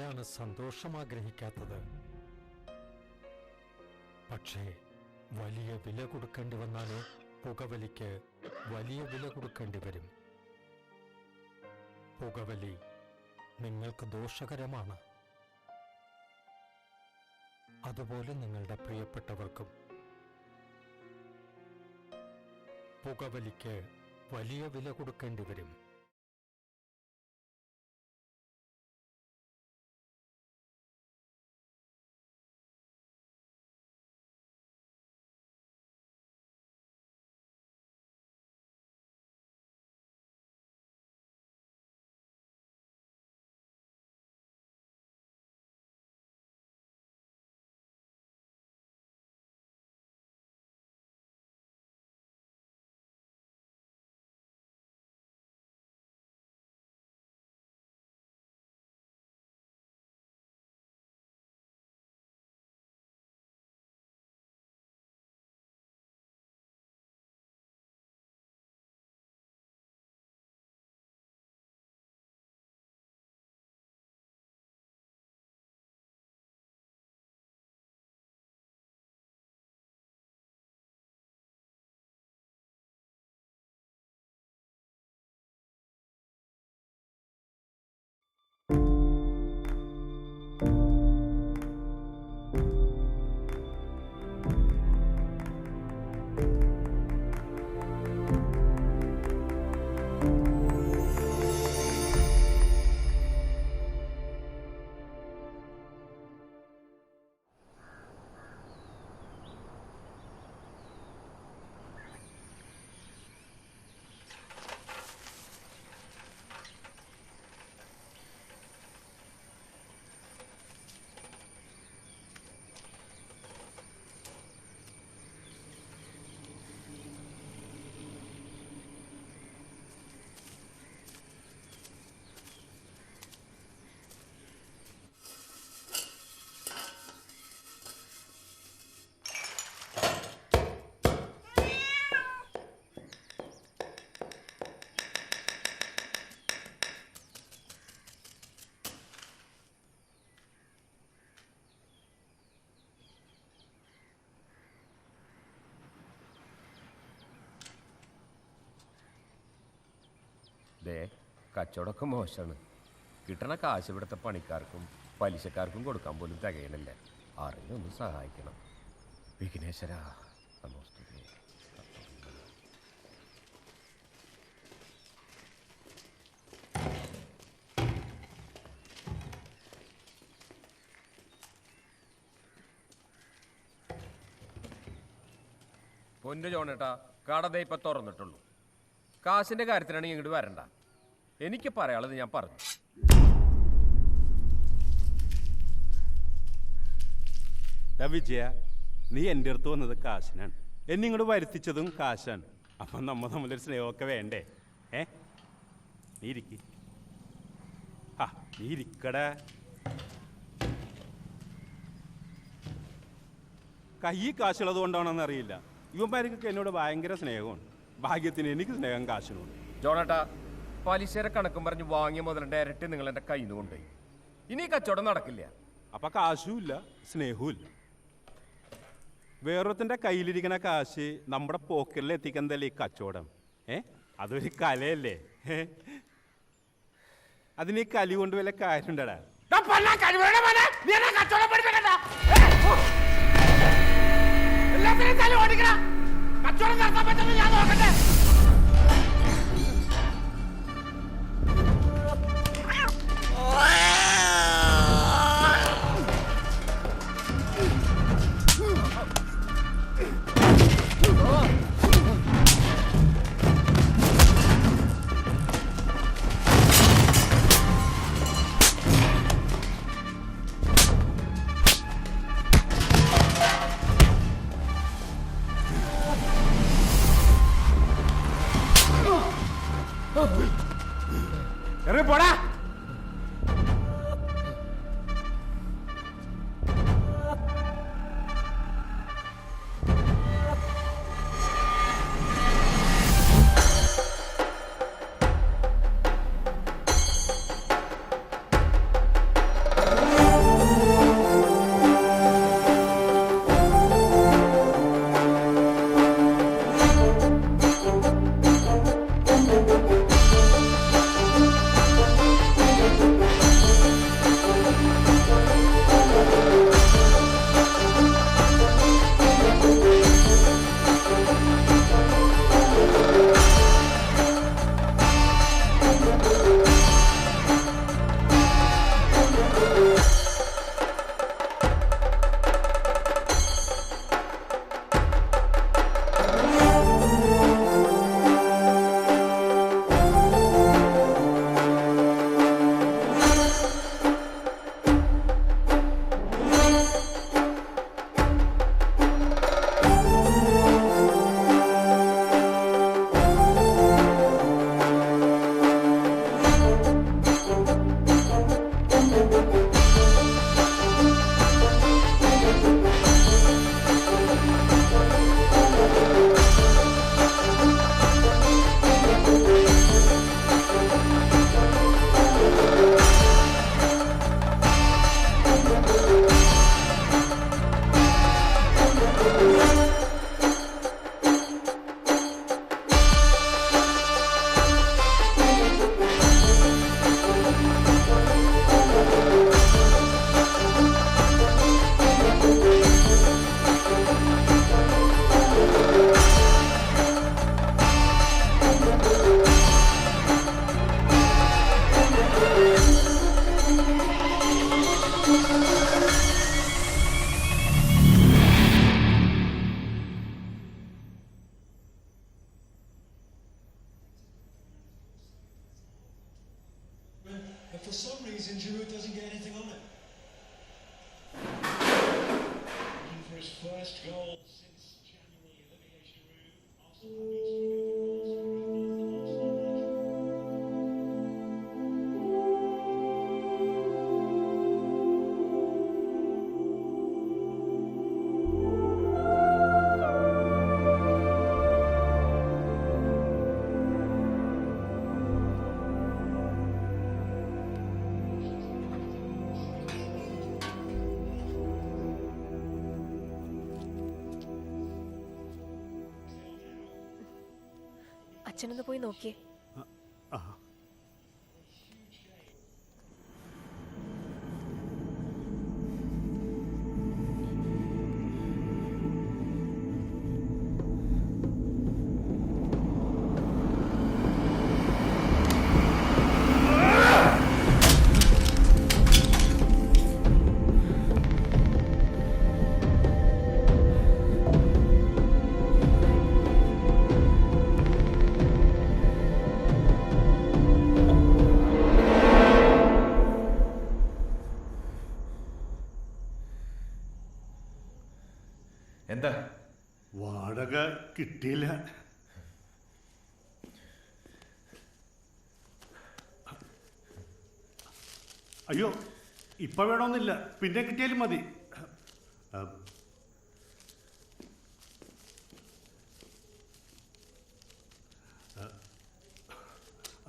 ആരാണ് സന്തോഷം ആഗ്രഹിക്കാത്തത്? പക്ഷേ വലിയ വില കൊടുക്കേണ്ടി വന്നാലോ? പുകവലിക്ക് വലിയ വില കൊടുക്കേണ്ടി വരും. പുകവലി നിങ്ങൾക്ക് ദോഷകരമാണ്. അതുപോലെ നിങ്ങളുടെ പ്രിയപ്പെട്ടവർക്കും. പുകവലിക്ക് വലിയ വില കൊടുക്കേണ്ടി വരും. കച്ചവടമൊക്കെ മോശമാണ്. കിട്ടണ കാശ് ഇവിടുത്തെ പണിക്കാർക്കും പലിശക്കാർക്കും കൊടുക്കാൻ പോലും തികയണില്ല. ആരെങ്കിലും ഒന്ന് സഹായിക്കണം. വിഘ്നേശ്വര നമസ്തേ. പൊന്നു ജോണേട്ടാ, കട ഇപ്പം തുറന്നിട്ടുള്ളൂ. കാശിന്റെ കാര്യത്തിനാണെങ്കിൽ ഇങ്ങോട്ട് വരണ്ട. എനിക്ക് പറയാനുള്ളത് ഞാൻ പറഞ്ഞു. വിജയ, നീ എൻ്റെ അടുത്ത് വന്നത് കാശിനാണ്. എന്നെ ഇങ്ങോട്ട് വരുത്തിച്ചതും കാശാണ്. അപ്പം നമ്മൾ തമ്മിലൊരു സ്നേഹമൊക്കെ വേണ്ടേ? നീ ഇരിക്ക്. നീ ഇരിക്കട. കൈ കാശുള്ളത് കൊണ്ടാണെന്ന് അറിയില്ല, ഇവന്മാർക്കൊക്കെ എന്നോട് ഭയങ്കര സ്നേഹമാണ്. ഭാഗ്യത്തിന് എനിക്ക് സ്നേഹം കാശിനോട്. ജോണേട്ടാ, പലിശയുടെ കണക്കും പറഞ്ഞ് വാങ്ങിയ മുതലിന്റെ ഇരട്ടി നിങ്ങൾ എൻ്റെ കയ്യിൽ നിന്ന് കൊണ്ടുപോയി. ഇനി കച്ചവടം നടക്കില്ല. അപ്പൊ കാശും ഇല്ല, സ്നേഹവും ഇല്ല. വേറൊരുത്തൻ്റെ കയ്യിലിരിക്കുന്ന കാശ് നമ്മുടെ പോക്കറ്റിൽ എത്തിക്കുന്നതല്ലേ ഈ കച്ചവടം. അതൊരു കലയല്ലേ? അതിന് ഈ കലി കൊണ്ട് വല്ല കാര്യമുണ്ടടാ? കച്ചവടം നടത്താൻ പറ്റുന്ന ഞാൻ നോക്കട്ടെ. പോടാ. അച്ഛനൊന്ന് പോയി നോക്കിയേ. എന്താ? വാടക കിട്ടിയില്ല. അയ്യോ, ഇപ്പൊ വേണമെന്നില്ല, പിന്നെ കിട്ടിയാലും മതി.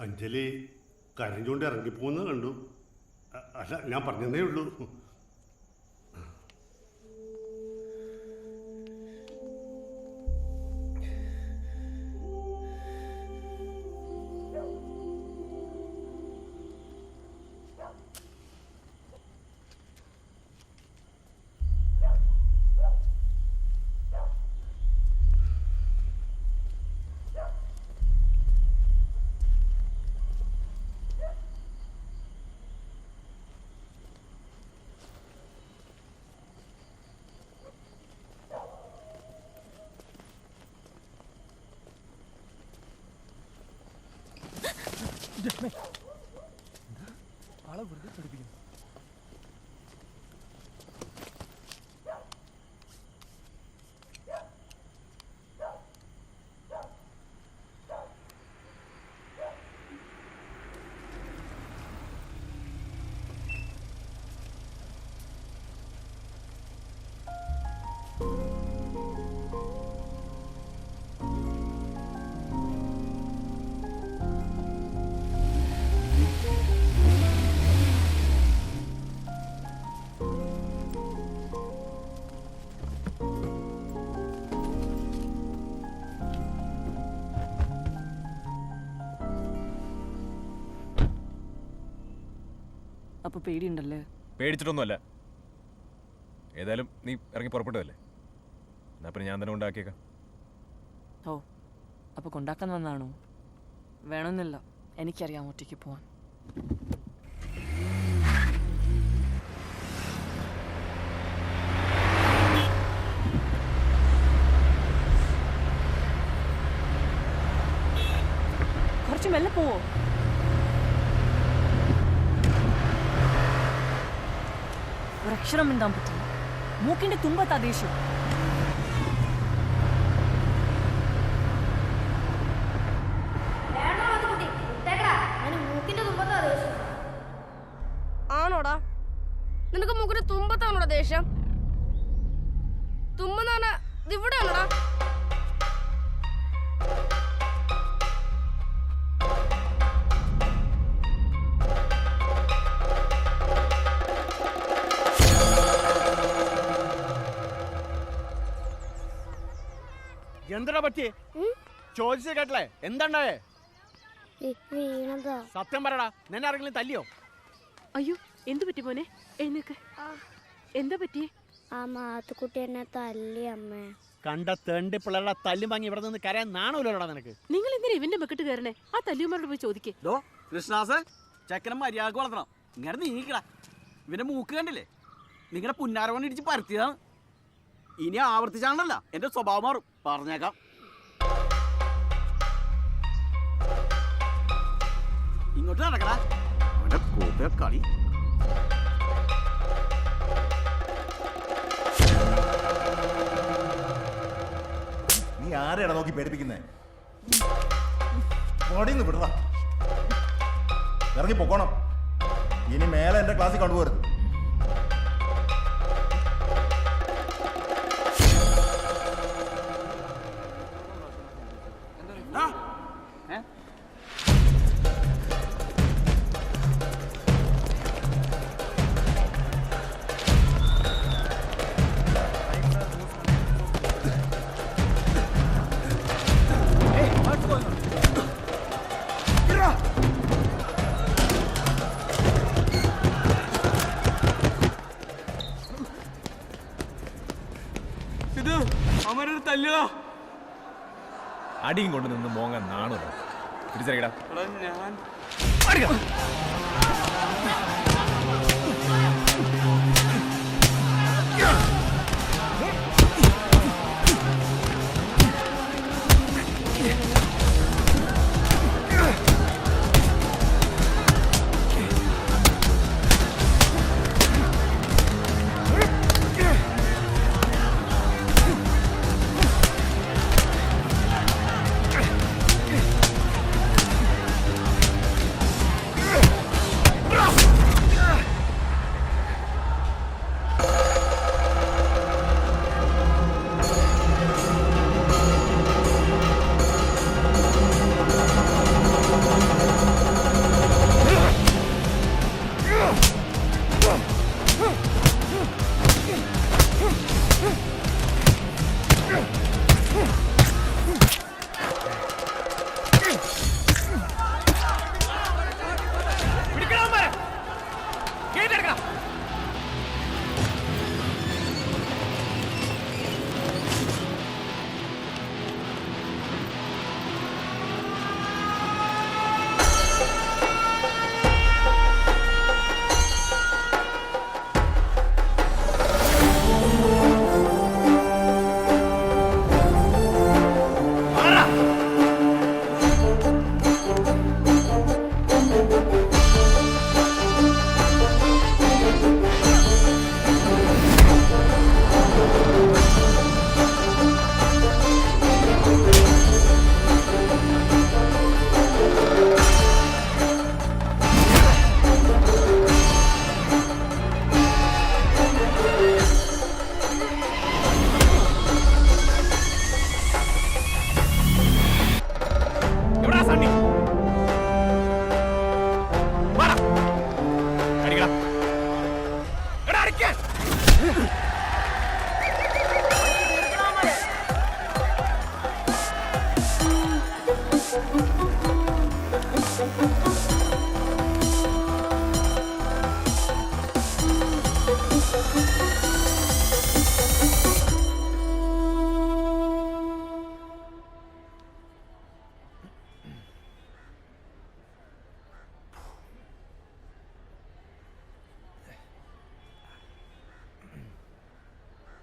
അഞ്ജലി കരഞ്ഞുകൊണ്ട് ഇറങ്ങിപ്പോന്ന് കണ്ടു. അല്ല, ഞാൻ പറഞ്ഞതേ ഉള്ളൂ. ആളെ വെറുതെ പഠിപ്പിക്കുന്നു. അപ്പൊ പേടിയുണ്ടല്ലേ? പേടിച്ചിട്ടൊന്നുമല്ല. ഏതായാലും നീ ഇറങ്ങി പുറപ്പെട്ടതല്ലേ, എന്നാ പിന്നെ ഞാൻ തന്നെ കൊണ്ടാക്കിയേക്കാം. ഓ, അപ്പൊ കൊണ്ടാക്കാൻ വന്നാണോ? വേണമെന്നില്ല, എനിക്കറിയാം ഒറ്റയ്ക്ക് പോവാൻ. കുറച്ച് മെല്ലെ പോവോ? ഒരക്ഷരം മിണ്ടാൻ പറ്റില്ല. മൂക്കിന്റെ തുമ്പത്താ ദേഷ്യം. ആണോടാ? നിനക്ക് മൂക്കിന്റെ തുമ്പത്താണോടാ ദേഷ്യം? തുമ്പെന്ന് പറഞ്ഞാ ഇതിവിടെ ആണോടാ? എന്താ പറ്റിയേ? ചോദിച്ചു കേട്ടല്ലേ, എന്താണ്ടായേ? സത്യം പറയടാ, നിന്നെ ആരെങ്കിലും തല്ലിയോ? അയ്യോ, എന്തു പറ്റി മോനെ? എഴുന്നേക്ക്. എന്താ പറ്റിയേ? ആ മാത്തുക്കുട്ടി എന്നെ തല്ലി അമ്മേ. കണ്ട തേണ്ടി പിള്ളേരുടെ തല്ലും വാങ്ങി ഇവിടെ നിന്ന് കരയാൻ നാണമില്ലല്ലോടാ നിനക്ക്. നിങ്ങൾ എന്തിനാ ഇവന്റെ മെക്കിട്ട് കയറണേ? ആ തല്ലിയന്മാരോട് പോയി ചോദിക്കേ. കൃഷ്ണാസ്, ചെക്കനെ മര്യാദ വളർത്തണം. ഇങ്ങനെ നീങ്ങിക്കടാ. ഇവന്റെ മൂക്ക് കണ്ടില്ലേ? നിങ്ങളുടെ പുന്നാരവണ്ണ ഇടിച്ച് പരത്തിയതാണ്. ഇനി ആവർത്തിച്ചാണല്ല എന്റെ സ്വഭാവം മാറും, പറഞ്ഞേക്കാം. ഇങ്ങോട്ട് നടക്കടാ, അവന്റെ കോപ്പ കളി. ആരെയാണ് നോക്കി പേടിപ്പിക്കുന്നേ? ഓടിന്ന് വിടറ, ഇറങ്ങി പൊക്കോണം. ഇനി മേലെ എന്റെ ക്ലാസ്സിൽ കൊണ്ടുപോകരുത്. അടിയും കൊണ്ട് നിന്ന് മോങ്ങാൻ നാണോ? തിരിച്ചറിയടാ.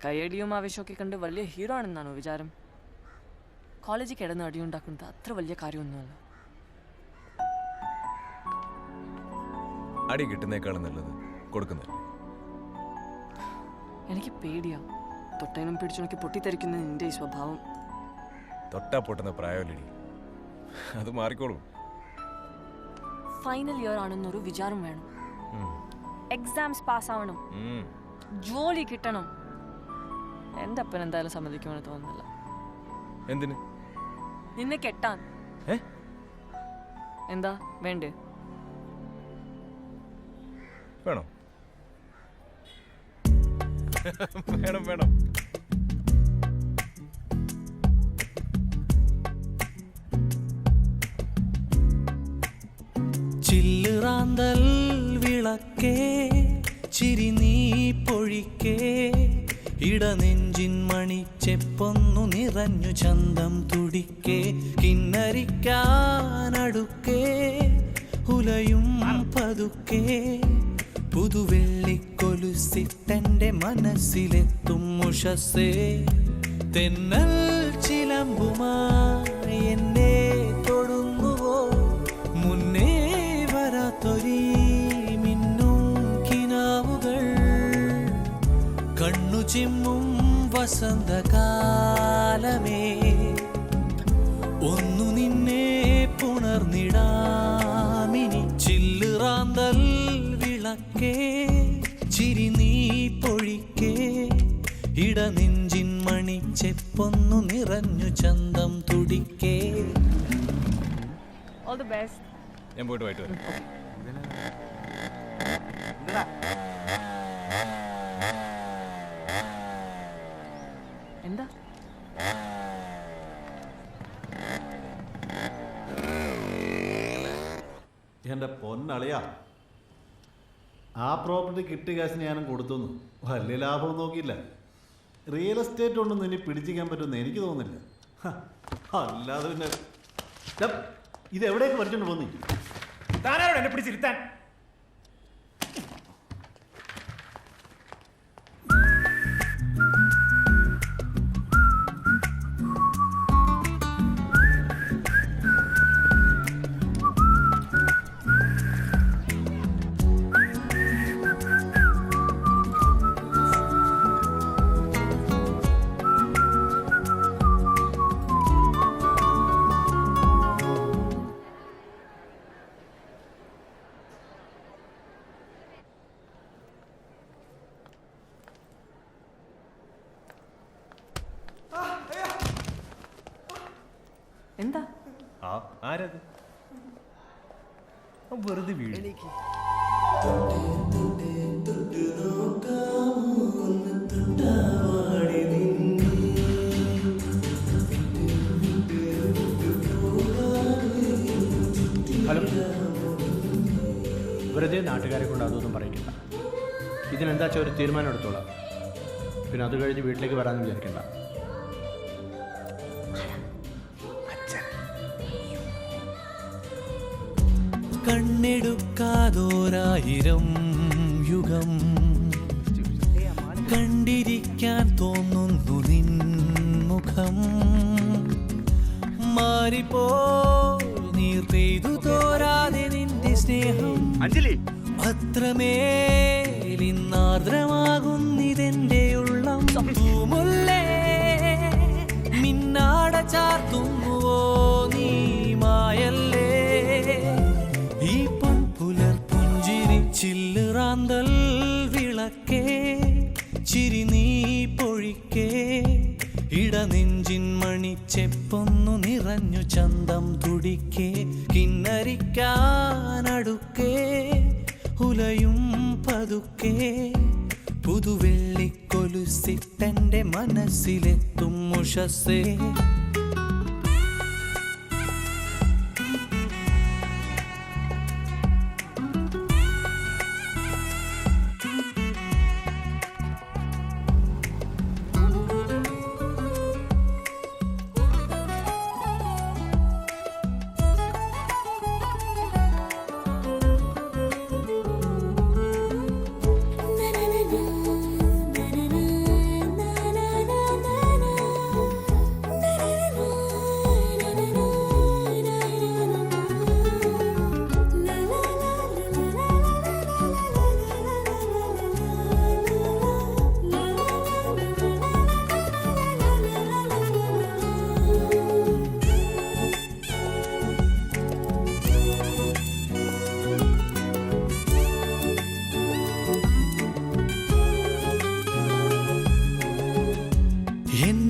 കയ്യടിയും ആവേശമൊക്കെ കണ്ട് വലിയ ഹീറോ ആണെന്നാണോ വിചാരം? കോളേജിൽ കിടന്ന് അടിയുണ്ടാക്കുന്നത് അത്ര വലിയ കാര്യമൊന്നുമല്ല. അടി കിട്ടുന്നേക്കാളും നല്ലത് കൊടുക്കുന്നല്ലേ. എനിക്ക് പേടിയാ. തൊട്ടേനും പിടിച്ചു നോക്കി പൊട്ടിത്തെറിക്കുന്ന നിന്റെ ഈ സ്വഭാവം. തൊട്ടാ പൊട്ടുന്ന പ്രായമല്ലടി, അത് മാറിക്കോളൂ. ഫൈനൽ ഇയർ ആണെന്നൊരു വിചാരം വേണം. എക്സാംസ് പാസ്സാവണം, ജോലി കിട്ടണം. എന്റെ അപ്പൻ എന്തായാലും സമ്മതിക്കുമെന്ന് തോന്നുന്നില്ല. എന്തിന്? നിന്നെ കെട്ടാൻ. എന്താ വേണ്ടേ? വേണോ? വേണം വേണം. ചില്ലുറാന്തൽ വിളക്കേ ചിരി നീ പൊഴിക്കേ ഇടനെഞ്ചിൻ മണിച്ചെപ്പൊന്നു നിറഞ്ഞു ചന്തം തുടിക്കേ കിന്നരിക്കാനടുക്കേ ഉലയും പതുക്കേ പുതുവെള്ളിക്കൊലുസിട്ടെൻ്റെ മനസ്സിലെത്തും ഉഷസ്സേ തെന്നൽ ചിലമ്പുമായി എന്നെ തൊടുന്നുവോ മുന്നേ വരാത്തൊരീ മിന്നും കിനാവുകൾ കണ്ണു ചിമ്മും വസന്തകാലമേ ഒന്നു നിന്നെ പുണർന്നിടാമിനി ചില്ലുറാന്തൽ വിളക്കേ ചിരി നീ പൊഴിക്കേ ഇടനെഞ്ചിൻ മണിച്ചെപ്പൊന്നു നിറഞ്ഞു ചന്തം തുടിക്കേ. All the best. ഞാൻ പോയിട്ട് വൈകിട്ട് വരാം. എന്താ എൻ്റെ പൊന്നളിയാ, ആ പ്രോപ്പർട്ടി കിട്ടിയ കാശിന് ഞാനും കൊടുത്തു. വലിയ ലാഭം നോക്കിയില്ല. റിയൽ എസ്റ്റേറ്റ് കൊണ്ടൊന്നും ഇനി പിടിച്ചിക്കാൻ പറ്റുമെന്ന് എനിക്ക് തോന്നുന്നില്ല. അല്ലാതെ പിന്നെ ഇത് എവിടേക്ക് പഠിച്ചോണ്ട് പോന്നി? താനാരോട് എന്നെ പിടിച്ചിരുത്താൻ? എന്താ ആരത്? വെറുതെ വീട്. ഹലോ, വെറുതെ നാട്ടുകാരെ കൊണ്ട് അതൊന്നും പറയിക്കണ്ട. ഇതിനെന്താ വെച്ചാൽ ഒരു തീരുമാനം എടുത്തോളാം. പിന്നെ അത് കഴിഞ്ഞ് വീട്ടിലേക്ക് വരാമെന്ന് വിചാരിക്കണ്ട. കണ്ണെടുക്കാതോരായിരം യുഗം കണ്ടിരിക്കാൻ തോന്നുന്നു നിൻമുഖം. മാറിപ്പോ നീർ പെയ്തു തോരാതെ നിന്റെ സ്നേഹം അത്രമേലിന്നാർദ്രമാകുന്നിതെന്റെ ഉള്ളം. തൂമുല്ലേ മിന്നാട ചാർത്തുന്നുവോ നീ മായല്ലേ ഈ പൊൻപുലർ പുഞ്ചിരി ചില്ലുറാന്തൽ വിളക്കേ ചിരി നീ പൊഴിക്കേ ഇടനെഞ്ചിൻ മണിച്ചെപ്പൊന്നു നിറഞ്ഞു ചന്തം തുടിക്കേ കിന്നരിക്കാനടുക്കേ ഉലയും പതുക്കേ പുതുവെള്ളിക്കൊലുസിട്ടെന്റെ മനസ്സിലെത്തും ഉഷസ്സേ.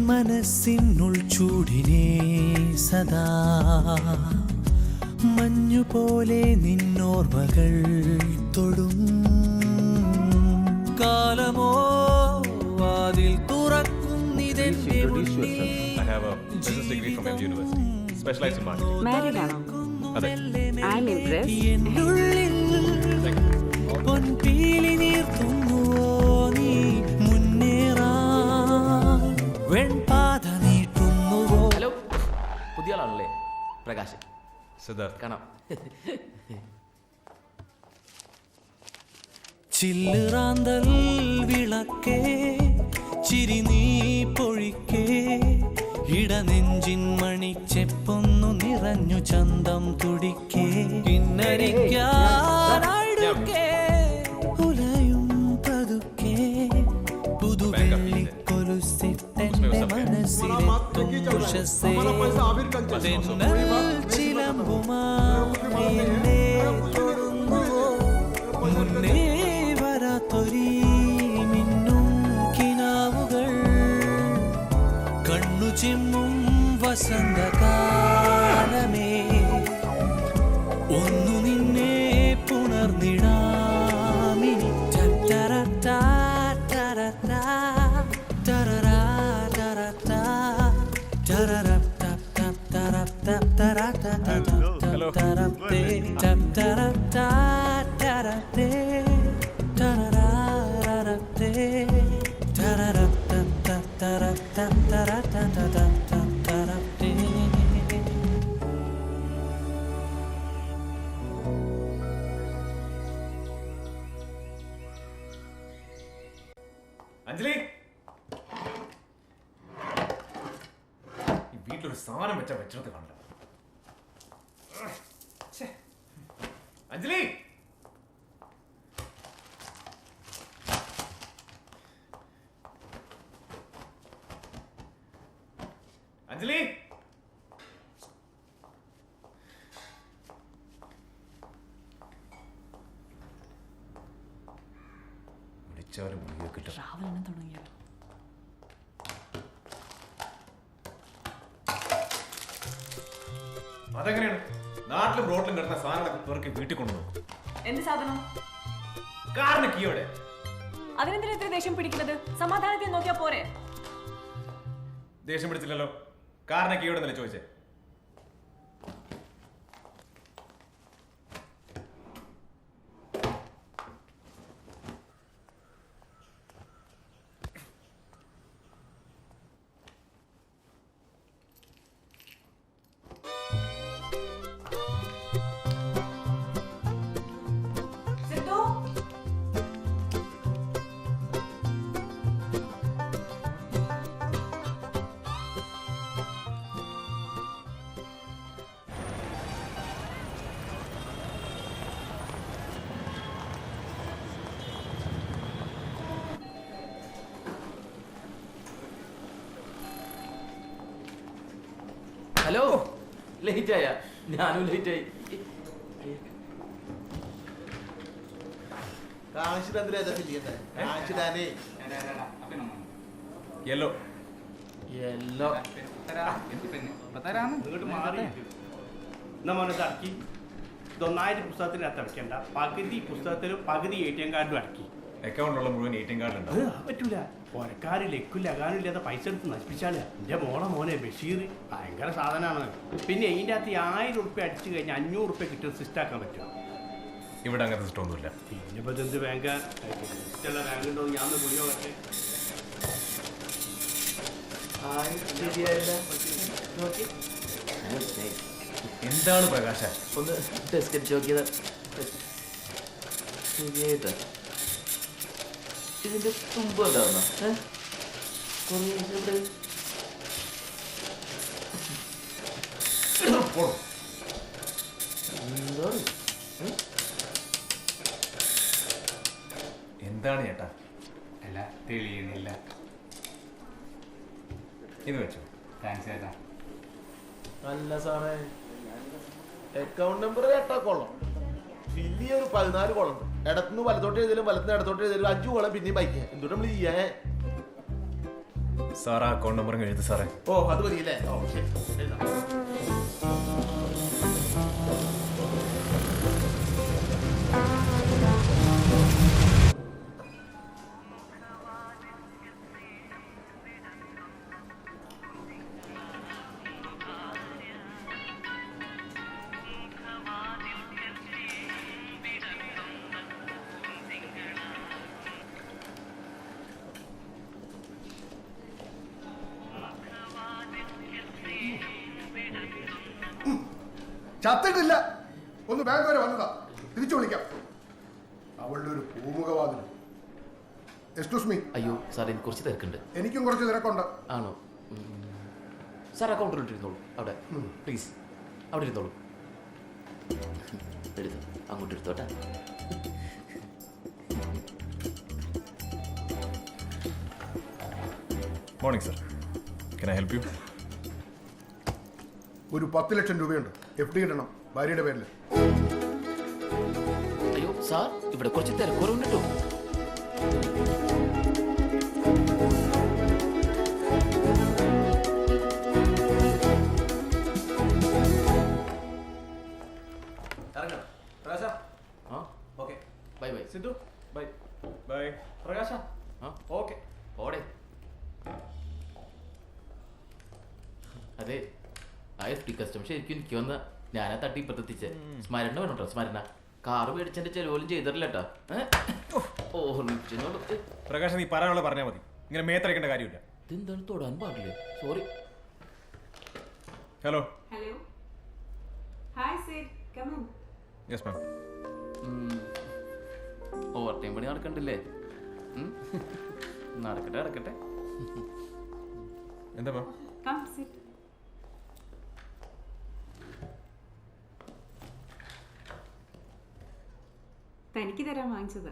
മനസ്സിനുൾ ചൂടിനെ സദാ മഞ്ഞുപോലെ നിന്നോർമകൾ തൊടും കാലമോ വാതിൽ തുറക്കുന്നിതെന്റെ മുന്നിൽ. I have a business degree from MG University. Specialized in marketing. Married ആണോ? അതെ. I'm impressed. എന്നുള്ളിൽ പൊൻപീലി നീർത്തുന്നുവോ നീ മുന്നേറാൻ വെൺപാത നീട്ടുന്നുവോ. ഹലോ, പുതിയ ആളാണല്ലേ? പ്രകാശ്. സിദ്ധാർത്ഥ്. കാണാം. ചില്ലുറാന്തൽ വിളക്കേ ചിരി നീ പൊഴിക്കേ ഇടനെഞ്ചിൻ മണിച്ചെപ്പൊന്നു നിറഞ്ഞു ചന്തം തുടിക്കേ കിന്നരിക്കാനടുക്കേ ഉലയും പതുക്കേ പുതുവെള്ളിക്കൊലുസിട്ടെന്റെ മനസ്സിൽ മനസ്സിലെത്തും ഉഷസ്സേ തെന്നൽ ചിലമ്പുമായി എന്നെ തൊടുന്നുവോ മുന്നേ വരാത്തൊരീ മിന്നും കിനാവുകൾ കണ്ണു ചിമ്മും വസന്തകാലമേ ഒന്നു നിന്നെ പുണർന്നിടാമിനി ടരറാ ടരറാ ടരറാ ടരറാ ടരറാ അഞ്ജലി, ഈ വീട്ടിലൊരു സാധനം വെച്ചാൽ വെച്ചിടത്ത് കാണില്ല. അഞ്ജലി, അഞ്ജലി, വിളിച്ചാലും മുറിയെ കിട്ടും. രാവിലെ തുടങ്ങിയത് അതെങ്ങനെയാണ് നാട്ടിലും റോഡിലും കിടന്ന സാധനങ്ങളൊക്കെ പേർക്ക് വീട്ടിൽ കൊണ്ടുപോകും? എന്ത് സാധനം? കാറിന് കീയോടെ. അതിനെന്തിനാ ഇത്ര ദേഷ്യം പിടിക്കുന്നത്? സമാധാനത്തിൽ നോക്കിയാ പോരെ? ദേഷ്യം പിടിച്ചില്ലല്ലോ. കാറിന് കീയോടെ എന്നല്ലേ ചോദിച്ചേ? ഹലോ, ലേറ്റ് ആയ? ഞാനും ലേറ്റ് ആയി. യെല്ലോ യെല്ലോ നമ്മളിതടക്കി ഇതൊന്നായിട്ട് പുസ്തകത്തിനകത്ത് അടയ്ക്കണ്ട. പകുതി പുസ്തകത്തിലും പകുതി ATM കാർഡിലും അടക്കി. അക്കൗണ്ടിലുള്ള മുഴുവൻ ATM കാർഡ് അത് പറ്റൂല. പുറക്കാര് ലക്കില്ല അകാനില്ലാതെ പൈസ എടുത്ത് നശിപ്പിച്ചാല്. എൻ്റെ മോനെ ബഷീർ ഭയങ്കര സാധനമാണ്. പിന്നെ ഇതിൻ്റെ അകത്ത് 1000 ഉറുപ്പ്യ അടിച്ചു കഴിഞ്ഞാൽ 500 ഉറുപ്പ്യ കിട്ടുന്ന സിസ്റ്റം ആക്കാൻ പറ്റും. ഇവിടെ അങ്ങനത്തെ സിസ്റ്റം ഒന്നുമില്ല. പിന്നിപ്പോൾ ഇതെന്ത് ബാങ്ക് സിസ്റ്റമുള്ള ബാങ്ക് ഉണ്ടോ? ഞാൻ കുടിയോ പറ്റേ എന്താണ് പ്രകാശ? ഒന്ന് ടെസ്റ്റ് അടിച്ച് നോക്കിയത് ശരിയായിട്ട് ഇതിന്റെ തുമ്പ് ഉണ്ടാവുന്ന എന്താണ് ചേട്ടാ? അല്ല, തെളിയുന്നില്ല. ഇത് വെച്ചോ. താങ്ക്സ് ചേട്ടാ. അല്ല സാറേ, അക്കൗണ്ട് നമ്പർ കേട്ടാ കൊള്ളാം. പിന്നെ ഒരു 14 കോളുണ്ട്. ഇടത്തുനിന്ന് വലത്തോട്ട് എഴുതിയാലും വലത്തുനിന്ന് ഇടത്തോട്ട് എഴുതിയാലും 5 കോളം പിന്നെയും ബൈക്ക്. എന്തുകൊണ്ട് നമ്മൾ ചെയ്യാ? സാർ ആ അക്കൗണ്ട് നമ്പർ എഴുതി സാറേ. ഓ, അത് മതിയല്ലേ? ഓ ശരി. ചത്തിട്ടില്ല. ഒന്ന് ബാങ്ക് വരെ വന്നതാ. തിരിച്ചു വിളിക്കാം. അവളുടെ ഒരു പൂമുഖവാതിലും. Excuse me. അയ്യോ സാർ, എനിക്ക് കുറച്ച് തിരക്കുണ്ട്. എനിക്കും കുറച്ച് തിരക്കുണ്ട്. ആണോ? സാർ അക്കൗണ്ടിൽ ഇട്ടിരുന്നോളൂ. അവിടെ പ്ലീസ്, അവിടെ ഇരുന്നോളൂ. എടുത്തു അങ്ങോട്ട് എടുത്തോട്ടെ. Morning sir. Can I help you? ഒരു 10 ലക്ഷം രൂപയുണ്ട്. FD ഇടണം ഭാര്യയുടെ പേരിൽ. അയ്യോ സാർ, ഇവിടെ കുറച്ച് തിരക്കുറവുണ്ട് കേട്ടോ. Bye bye Sidhu bye bye പ്രകാശ ഓക്കെ ഓടെ. അതെ, ആ FD കസ്റ്റം ശരിക്കും എനിക്ക് വന്ന ഞാനാ തട്ടി ഇപ്പത്തെത്തിച്ചേ. സ്മരണ വേണോട്ടോ, സ്മരണ. കാറ് മേടിച്ചെന്റെ ചെലവോലും ചെയ്തിട്ടില്ല കേട്ടാ. പ്രകാശ നീ പറയാനുള്ള പറഞ്ഞാൽ മതി, ഇങ്ങനെ മേത്തരക്കേണ്ട കാര്യമില്ല. ഇതെന്താണ് തൊടാൻ പാടില്ലേ? Sorry. Hello. Hello. Hi sir, come in. Yes ma'am. Overtime പണി നടക്കണ്ടില്ലേ? നടക്കട്ടെ നടക്കട്ടെ. എന്താ മാം? Come sit. തനിക്ക് തരാൻ വാങ്ങിച്ചത്.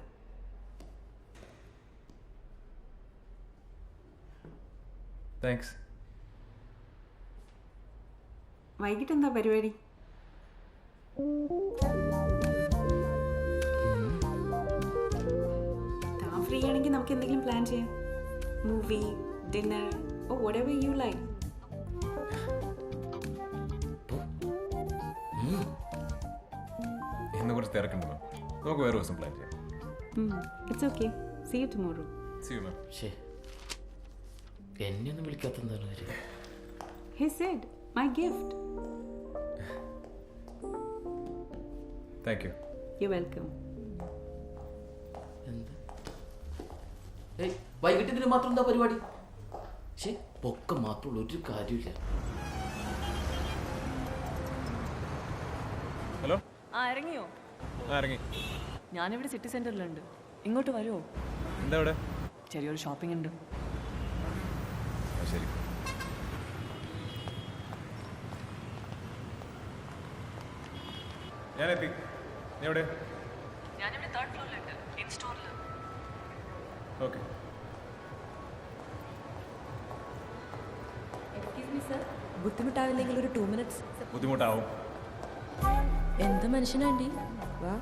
താങ്ക്സ്. വൈകിട്ട് എന്താ പരിപാടി? താൻ ഫ്രീ ആണെങ്കിൽ നമുക്ക് എന്തെങ്കിലും പ്ലാൻ ചെയ്യാം. Movie, dinner, or whatever you like. ഇന്ന് കുറച്ച് തിരക്കുണ്ട് മാം, നമുക്ക് വേറെ ദിവസം പ്ലാൻ ചെയ്യാം. It's okay. See you tomorrow. See you, ma'am. എന്നെ ഒന്നും വിളിക്കാത്തെന്താണ്? He said, my gift. Thank you. You're welcome. വൈകിട്ട് ഇതിന് മാത്രം എന്താ പരിപാടി? ശരി, പൊക്കം മാത്രമുള്ള ഒരു കാര്യമില്ല. ഹലോ. ഇറങ്ങിയോ? ഇറങ്ങി. ഞാനിവിടെ സിറ്റി സെന്ററിലുണ്ട്, ഇങ്ങോട്ട് വരുമോ? എന്താ ഇവിടെ? ചെറിയൊരു ഷോപ്പിംഗ് ഉണ്ട്. ശരി. ഞാനെത്തി. നീ എവിടെ? ഞാനിവിടെ 3rd ഫ്ലോറിലുണ്ട്, ഇൻ സ്റ്റോറിൽ. ഓക്കെ. എക്സ്ക്യൂസ് മീ സർ, ബുദ്ധിമുട്ടാവില്ലെങ്കിൽ ഒരു 2 minutes. ബുദ്ധിമുട്ടാവും. എന്ത് മനുഷ്യനാണ്ടി? വാ.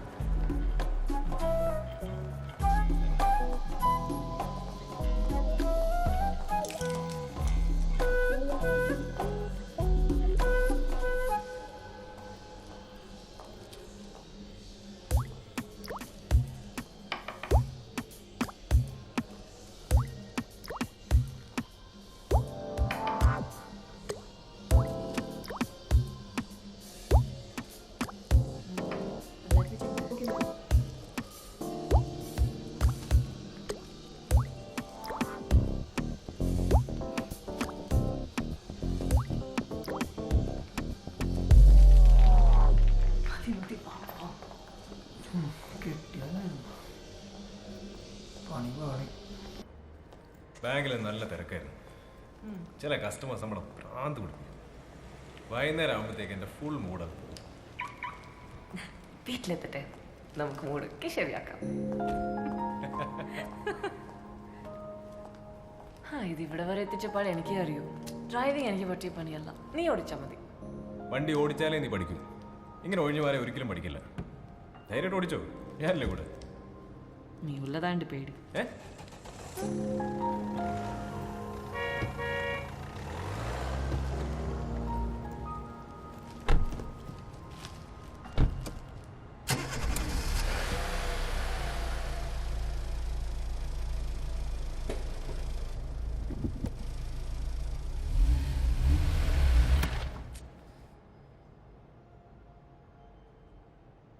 ബാങ്കിൽ നല്ല തിരക്കായിരുന്നു. ചില കസ്റ്റമേഴ്സ് നമ്മളെ ഭ്രാന്ത് പിടിക്കും. വൈകുന്നേരം ആകുമ്പോഴത്തേക്ക് എൻ്റെ ഫുൾ മൂഡാണ്. വീട്ടിലെത്തട്ടെ, നമുക്ക് മൂടൊക്കെ ശരിയാക്കാം. ഇത് ഇവിടെ വരെ എത്തിച്ചപ്പോൾ എനിക്ക് അറിയൂ, ഡ്രൈവിംഗ് എനിക്ക് പറ്റിയ പണിയല്ല. നീ ഓടിച്ചാൽ മതി. വണ്ടി ഓടിച്ചാലേ നീ പഠിക്കൂ. ഇങ്ങനെ ഒഴിഞ്ഞു മാറി ഒരിക്കലും പഠിക്കില്ല. ധൈര്യമായിട്ട് ഓടിച്ചോ, ഞാനല്ലേ കൂടെ. നീ ഉള്ളതാണ്ട് പേടി.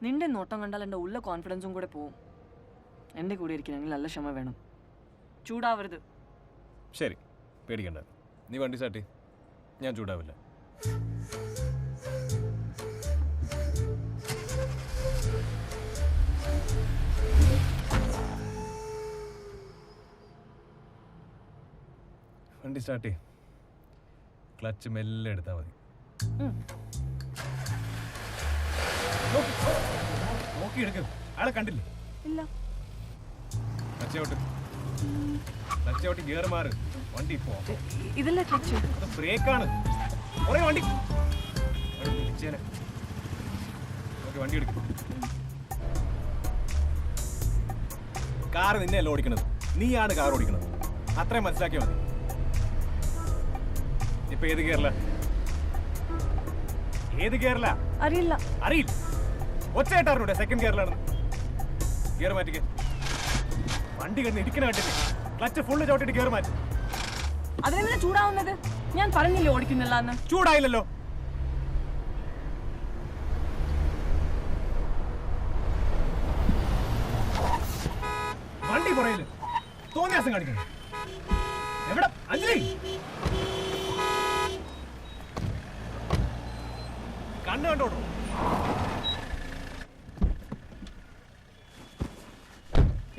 നിന്റെ നോട്ടം കണ്ടാൽ എൻ്റെ ഉള്ള കോൺഫിഡൻസും കൂടെ പോവും. എൻ്റെ കൂടെ ഇരിക്കണമെങ്കിൽ നല്ല ക്ഷമ വേണം. ചൂടാവരുത്. ശരി, പേടിക്കണ്ട. നീ വണ്ടി സ്റ്റാർട്ട്, ഞാൻ ചൂടാവില്ല. വണ്ടി സ്റ്റാർട്ട്, ക്ലച്ച് മെല്ലെ എടുത്താൽ മതി. നോക്കി എടുക്കും. ആളെ കണ്ടില്ലേ? ഇല്ല. Clutch out. ക്ലച്ച് ഔട്ടി ഗിയർ മാറ്, വണ്ടി പോ. ഇതല്ലേ ക്ലച്ച്? അത് ബ്രേക്കാണ്. ഒരേ വണ്ടി വിളിച്ചേനെ. ഓക്കെ, വണ്ടി എടുക്കും. കാറ് നിന്നെയല്ല ഓടിക്കണത്, നീയാണ് കാർ ഓടിക്കണത്. അത്രയും മനസ്സിലാക്കിയാൽ മതി. ഇപ്പൊ ഏത് ഗിയറില? ഏത് ഗിയറില? അറിയില്ല. അറിയില്ല? ഒച്ചയായിട്ടാറിനൂടെ സെക്കൻഡ് ഗിയറിലാണ്. ഗിയർ മാറ്റിക്ക്. വണ്ടി കിടന്ന് ഇടിക്കണ കണ്ടില്ലേ? ക്ലച്ച് ഫുള്ള് ചവിട്ടിട്ട് ഗിയർ മാറ്റി. അതിനെന്തിനാ ചൂടാവുന്നത്? ഞാൻ പറഞ്ഞില്ലേ ഓടിക്കുന്നില്ല എന്ന്. ചൂടായില്ലല്ലോ. വണ്ടി പുറയില് തോന്നിയാസം കാണിക്കുന്നു. എവിടെ അഞ്ജലി? കണ്ടോട്ടോ.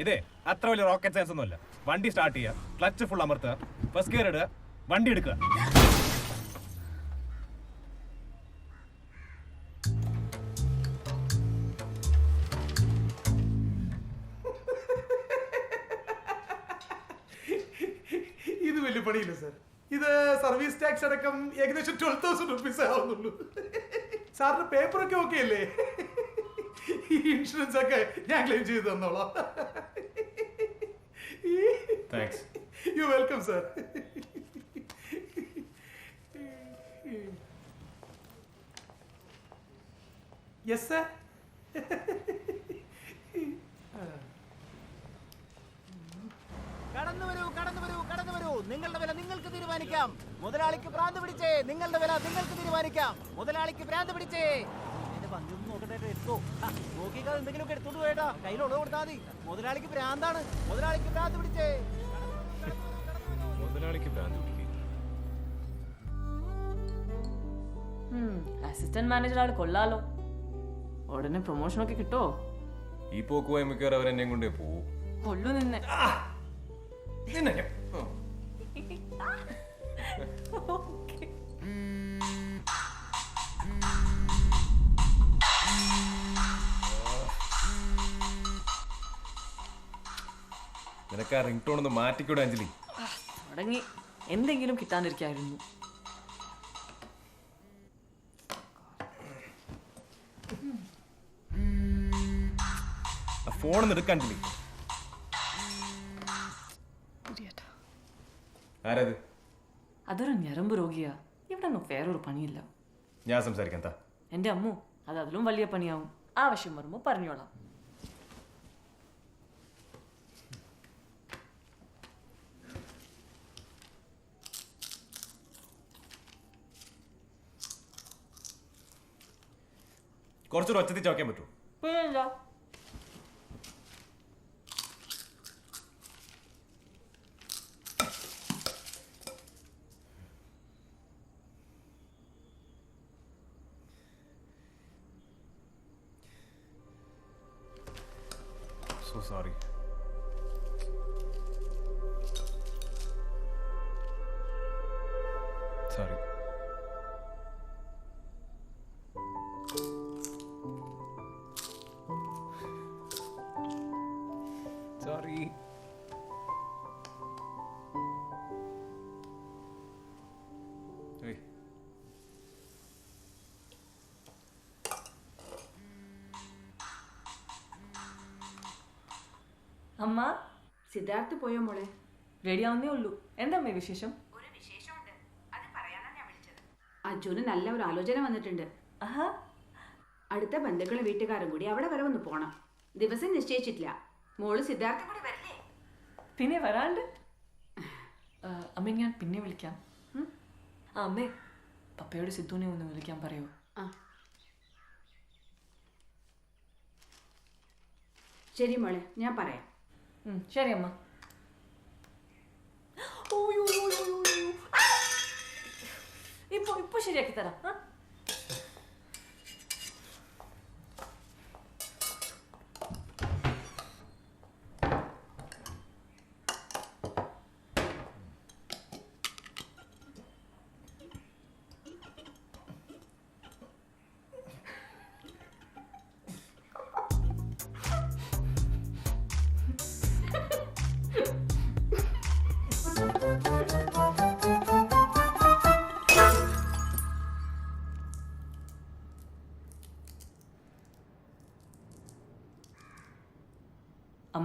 ഇതേ അത്ര വലിയ റോക്കറ്റ് സയൻസ് ഒന്നുമല്ല. വണ്ടി സ്റ്റാർട്ട് ചെയ്യുക, ക്ലച്ച് ഫുൾ അമർത്തുക, ഫസ്റ്റ് ഗിയർ ഇടുക, വണ്ടി എടുക്കുക. ഇത് വലിയ പണിയില്ല സാർ. ഇത് സർവീസ് ടാക്സ് അടക്കം ഏകദേശം 12,000 റുപ്പീസ് ആവുന്നുള്ളൂ. സാറിന്റെ പേപ്പറൊക്കെ ഓക്കെ അല്ലേ? ഈ ഇൻഷുറൻസ് ഒക്കെ ഞാൻ ക്ലെയിം ചെയ്ത് തന്നോളാം. Thanks. You welcome sir. Yes sir. കടന്നു വരൂ, കടന്നു വരൂ, കടന്നു വരൂ. നിങ്ങളുടെ വില നിങ്ങൾക്ക് തീരുമാനിക്കാം. മുതലാളിക്ക് ഭ്രാന്ത് പിടിച്ചേ. നിങ്ങളുടെ വില നിങ്ങൾക്ക് തീരുമാനിക്കാം. മുതലാളിക്ക് ഭ്രാന്ത് പിടിച്ചേ. എന്റെ ഭംഗി ഒന്ന് നോക്കട്ടെ. എടുത്തോ, നോക്കിക്കാതെ എന്തെങ്കിലുമൊക്കെ എടുത്തോണ്ട് പോയേട്ടാ. കയ്യിലുള്ളത് കൊടുത്താൽ മതി. മുതലാളിക്ക് ഭ്രാന്താണ്. മുതലാളിക്ക് ഭ്രാന്ത് പിടിച്ചേ. മുതലാളിക്ക് ഭ്രാന്ത് പിടിക്കും. അസിസ്റ്റന്റ് മാനേജർ ആള് കൊള്ളാലോ. ഉടനെ പ്രൊമോഷൻ ഒക്കെ കിട്ടോ? ഈ പോക്ക് പോയ മിക്കവാറും അവരെന്നെ കൊണ്ടേ പോവും. കൊള്ളു നിന്നെ. നിനക്ക് ആ റിംഗ് ടോൺ ഒന്ന് മാറ്റിക്കൂടെ അഞ്ജലി? തുടങ്ങി. എന്തെങ്കിലും കിട്ടാണ്ടിരിക്കായിരുന്നു. ഫോൺ എടുക്കാൻ അഞ്ജലി. ആരത്? അതൊരു ഞരമ്പ് രോഗിയാ. ഇവിടെ ഒന്നും വേറൊരു പണിയില്ല. ഞാൻ സംസാരിക്കാം. എന്റെ അമ്മു, അത് അതിലും വലിയ പണിയാവും. ആവശ്യം വരുമ്പോ പറഞ്ഞോളാം. കുറച്ചൊരു ഒച്ചത്തിൽ ചോക്കാൻ പറ്റൂ? പിന്നെന്താ? So sorry. Sorry. Sorry. Hey. അമ്മ, സിദ്ധാർത്ഥ് പോയോ മോളെ? റെഡി ആവുന്നേ ഉള്ളൂ. എന്താ അമ്മേ വിശേഷം? അജുന് നല്ല ഒരു ആലോചന വന്നിട്ടുണ്ട്. അടുത്ത ബന്ധുക്കളും വീട്ടുകാരും കൂടി അവിടെ വരെ ഒന്ന് പോണം. ദിവസം നിശ്ചയിച്ചിട്ടില്ല. മോള് സിദ്ധാർത്ഥ കൂടി വരില്ലേ? പിന്നെ വരാണ്ട്. അമ്മ ഞാൻ പിന്നെ വിളിക്കാം. അമ്മേ, പപ്പയോട് സിദ്ധുവിനെ ഒന്ന് വിളിക്കാൻ പറയൂ. ശരി മോളെ, ഞാൻ പറയാം. ശരി അമ്മ. ഇപ്പൊ ശരിയാക്കി തരാം.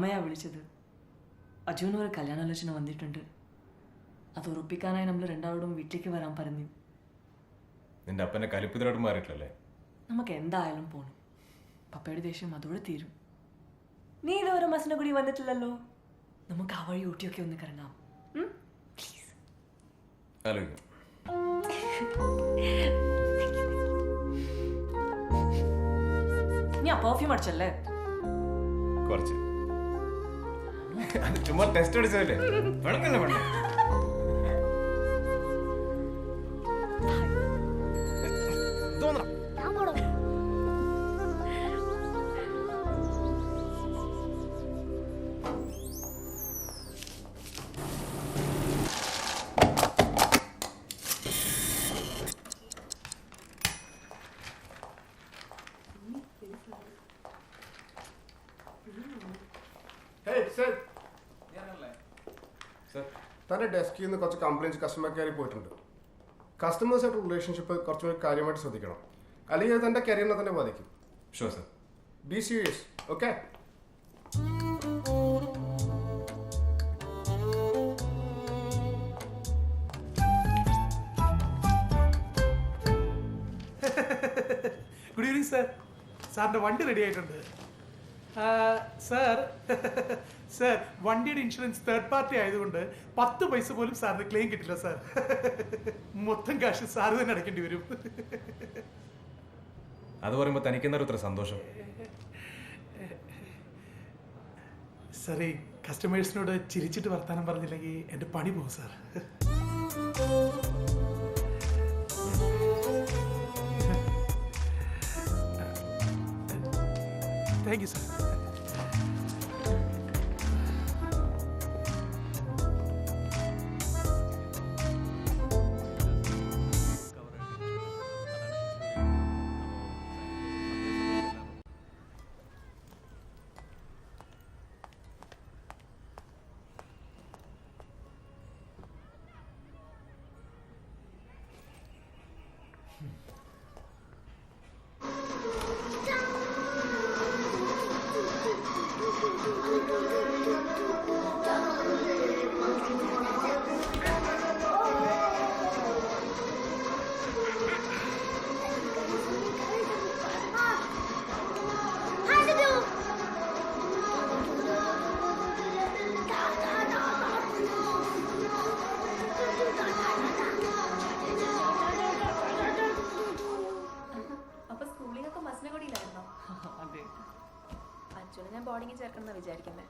അമ്മയാ വിളിച്ചത്. അജുവിന് ഒരു കല്യാണാലോചന വന്നിട്ടുണ്ട്. അത് ഉറപ്പിക്കാനായി നമ്മൾ രണ്ടാളോടും വീട്ടിലേക്ക് വരാൻ പറഞ്ഞു. നിന്റെ അപ്പനെ കലിപ്പിതരോട് മാറിയിട്ടില്ലല്ലേ? നമുക്ക് എന്തായാലും പോണം. പപ്പയുടെ ദേഷ്യം അതോടെ തീരും. നീ ഇതുവരെ മസനഗുഡി വന്നിട്ടില്ലല്ലോ. നമുക്ക് ആ വഴി ഊട്ടിയൊക്കെ ഒന്ന് കറങ്ങാം. പ്ലീസ്. ആലോചിക്കാം. നീ ആ പെർഫ്യൂം അടിച്ചല്ലേ? കുറച്ച്. ചുമ്മാ ടെസ്റ്റ് അടിച്ചതല്ലേ? വെളുക്കല്ലേ വേണ്ട. തൻ്റെ ഡെസ്കിൽ നിന്ന് കുറച്ച് കംപ്ലയിൻസ് കസ്റ്റമർ കെയറിൽ പോയിട്ടുണ്ട്. കസ്റ്റമേഴ്സായിട്ട് റിലേഷൻഷിപ്പ് കുറച്ചുകൂടി കാര്യമായിട്ട് ശ്രദ്ധിക്കണം, അല്ലെങ്കിൽ അത് തൻ്റെ കരിയറിനെ തന്നെ ബാധിക്കും. Sure sir. Be serious. Okay. Good evening sir. സാറിൻ്റെ വണ്ടി റെഡി ആയിട്ടുണ്ട്. സാർ സാർ വണ്ടിയുടെ ഇൻഷുറൻസ് തേർഡ് പാർട്ടി ആയതുകൊണ്ട് 10 പൈസ പോലും സാറിന് ക്ലെയിം കിട്ടില്ല സാർ. മൊത്തം കാശ് സാറ് തന്നെ അടയ്ക്കേണ്ടി വരും. അത് പറയുമ്പോൾ തനിക്കെന്താ ഇത്ര സന്തോഷം? സാർ ഈ കസ്റ്റമേഴ്സിനോട് ചിരിച്ചിട്ട് വർത്താനം പറഞ്ഞില്ലെങ്കിൽ എൻ്റെ പണി പോകും സാർ. Thank you sir. ഞാൻ ബോർഡിങ്ങിൽ ചേർക്കണമെന്ന് വിചാരിക്കുന്നത്.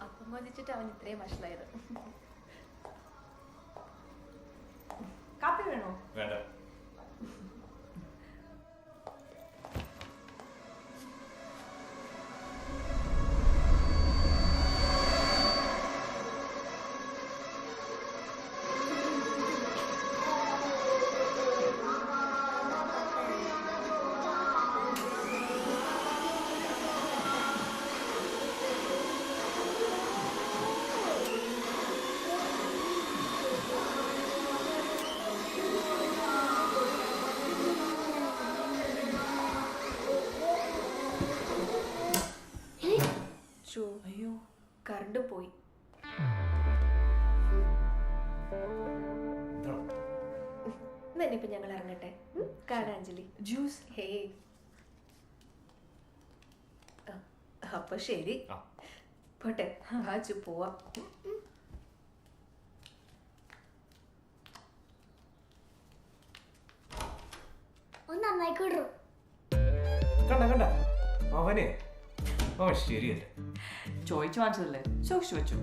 അപ്പം മതിച്ചിട്ട് അവൻ ഇത്രയും വഷളായത്. കാപ്പി വേണോ? വേണ്ട. അയ്യോ, കറണ്ട് പോയി. ഇപ്പൊ ഞങ്ങൾ ഇറങ്ങട്ടെ. കാണാഞ്ജലി ജ്യൂസ്. ഹേ, അപ്പൊ ശരി, പോട്ടെ. വാച്ചു പോവാം. കണ്ട കണ്ട അവനെ അവൻ ശരിയല്ല. ചോദിച്ചു വാങ്ങിച്ചതല്ലേ, സൂക്ഷിച്ചു വെച്ചു.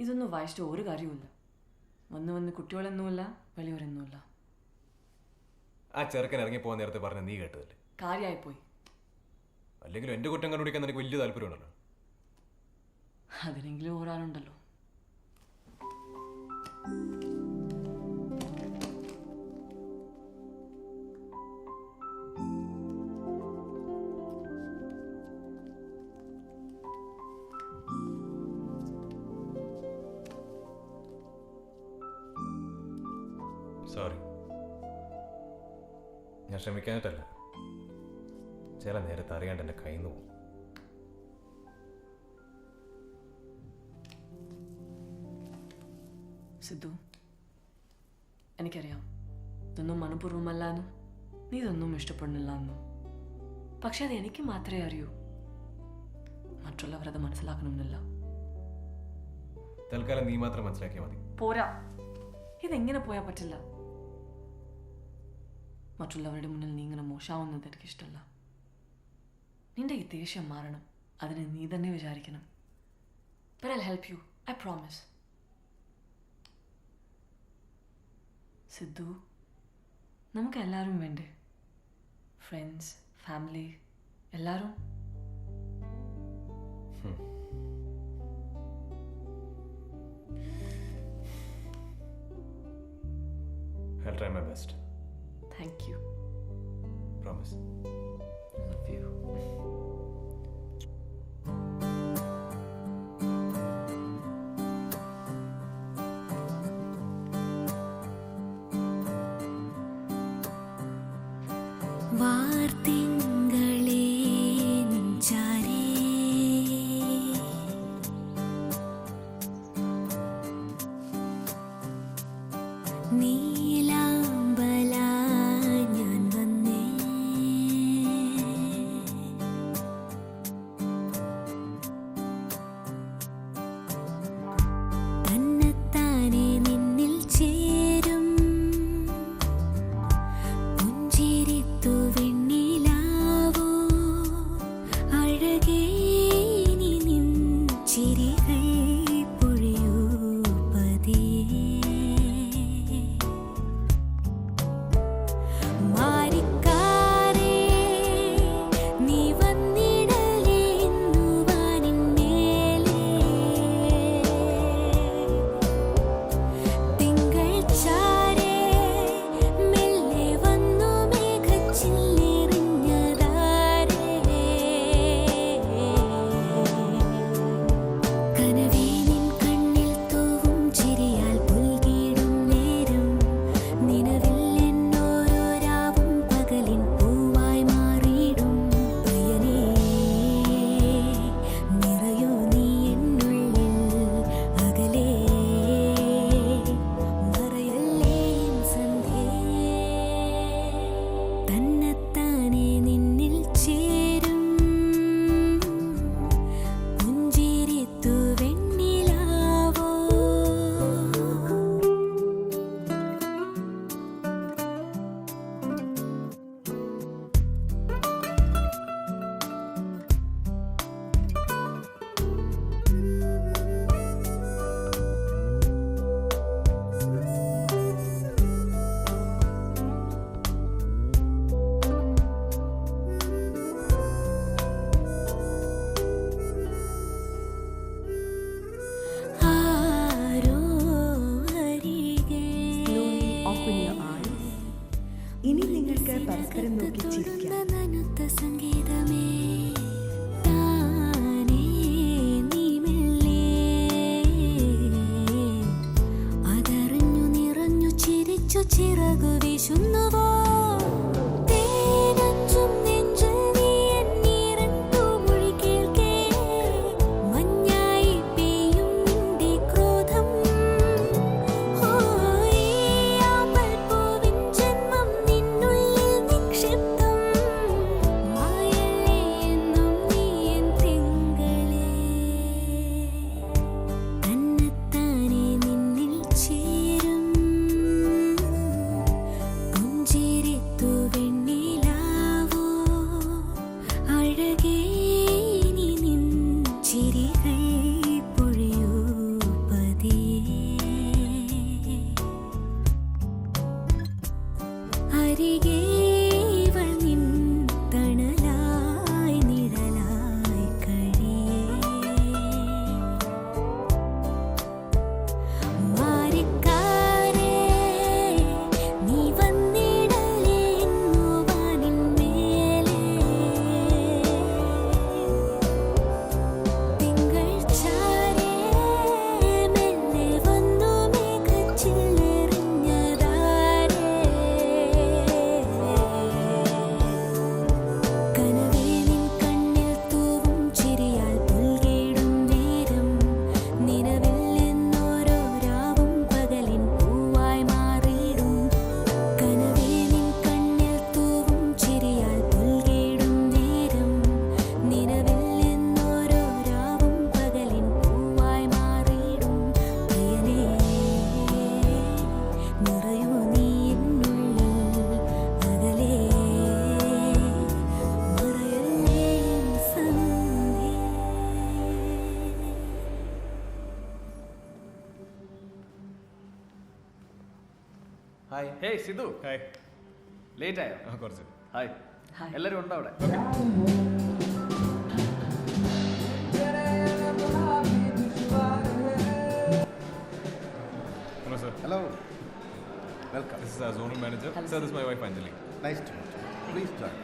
ഇതൊന്നും വായിച്ചിട്ട് ഒരു കാര്യവുമില്ല. വന്ന് വന്ന് കുട്ടികളെന്നുമില്ല, വലിയവരെന്നുമില്ല. ആ ചെറുക്കൻ ഇറങ്ങി പോകാൻ നേരത്തെ പറഞ്ഞ നീ കേട്ടതല്ലേ? കാര്യമായിപ്പോയി. അല്ലെങ്കിലും എന്റെ കുറ്റം കണ്ടുപിടിക്കാൻ എനിക്ക് വലിയ താല്പര്യമുണ്ടല്ലോ. അതിനെങ്കിലും ഒരാളുണ്ടല്ലോ. ഞാൻ ശ്രമിക്കാനിട്ടല്ല, ചില നേരത്തെ അറിയാണ്ട് എൻ്റെ കയ്യിൽ നിന്ന് പോകും. സിദ്ധു, എനിക്കറിയാം ഇതൊന്നും മനഃപൂർവ്വമല്ലാന്നും നീ ഇതൊന്നും ഇഷ്ടപ്പെടുന്നില്ല എന്നും. പക്ഷെ അത് എനിക്ക് മാത്രമേ അറിയൂ. മറ്റുള്ളവരത് മനസ്സിലാക്കണമെന്നില്ല. തൽക്കാലം നീ മാത്രം മനസ്സിലാക്കിയാൽ മതി. പോരാ, ഇതെങ്ങനെ പോയാൽ പറ്റില്ല. മറ്റുള്ളവരുടെ മുന്നിൽ നീ ഇങ്ങനെ മോശമാവുന്നത് എനിക്കിഷ്ടമല്ല. നിന്റെ ഈ ദേഷ്യം മാറണം, അതിനെ നീ തന്നെ വിചാരിക്കണം. But I'll help you, I promise. Sidhu, നമുക്ക് എല്ലാവരും വേണ്ടേ? ഫ്രണ്ട്സ്, ഫാമിലി, എല്ലാവരും. I'll try my best. Thank you. Promise. Love you. വാർത്തിങ്കളേ നിഞ്ചാരേ നീലാംബല ഞാൻ വന്നേ hi. Hey Sidhu. Hi. Late ആയോ? കുറച്ച്. ഹായ്. എല്ലാവരും ഉണ്ടോ അവിടെ? Hello, sir. Hello. Welcome. This is our zonal manager. Sir, this is my wife Anjali. Nice to meet you. Please join.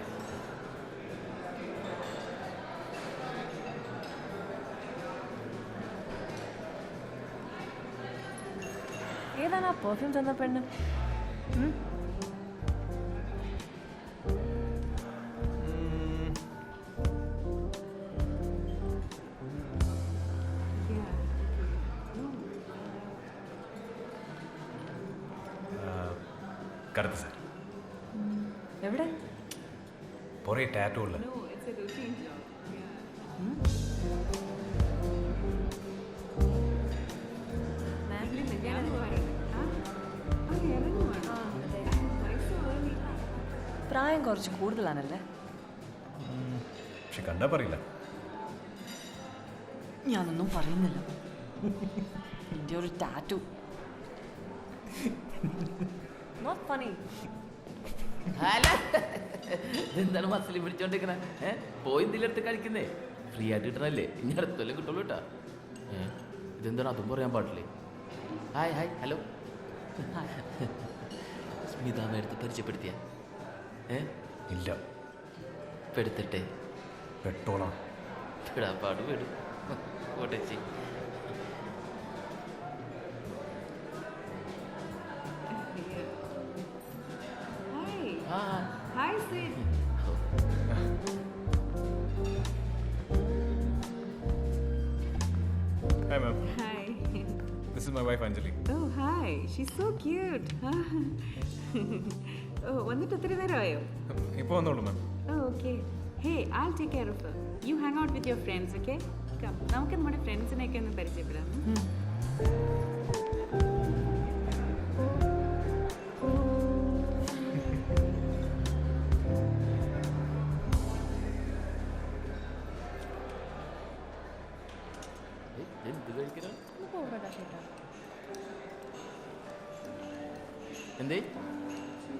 ഏതാണ് ആ perfume തന്ന പെണ്ണ്? കറുത്ത സാർ. എവിടെ? പുറേ ടാറ്റൂ ഉള്ള. പ്രായം കുറച്ച് കൂടുതലാണല്ലേ? പക്ഷെ കണ്ടാ പറയില്ല. ഞാനൊന്നും പറയുന്നില്ല. നിന്റെ ഒരു ടാറ്റു. Not funny. എന്താണ് മസിലി പിടിച്ചോണ്ടിരിക്കണേ? പോയി എന്തെങ്കിലും കഴിക്കുന്നേ? ഫ്രീ ആയിട്ട് കിട്ടണല്ലേ? ഇനി അടുത്തല്ലേ കിട്ടുള്ളൂ കേട്ടാ. ഇതെന്താണ് അതും പറയാൻ പാടില്ലേ? Hi hi hello. സ്മിത മേടത്ത് പരിചയപ്പെടുത്തിയ? ഇല്ല. പെടുത്തട്ടെ? പെട്ടോളാം. പെടാപ്പാട് പെടും. കോട്ടേച്ചി. Hi, Sid. Hi, ma'am. Hi. This is my wife Anjali. Oh, hi. She's so cute. Oh, വന്നിട്ട് ഒത്തിരി നേരമായോ? ഇപ്പോൾ വന്നോളൂ മാം. Oh, okay. Hey, I'll take care of her. You hang out with your friends, okay? Come. നമുക്ക് നമ്മുടെ ഫ്രണ്ട്സിനെയൊക്കെ ഒന്ന് പരിചയപ്പെടാം. എന്തേ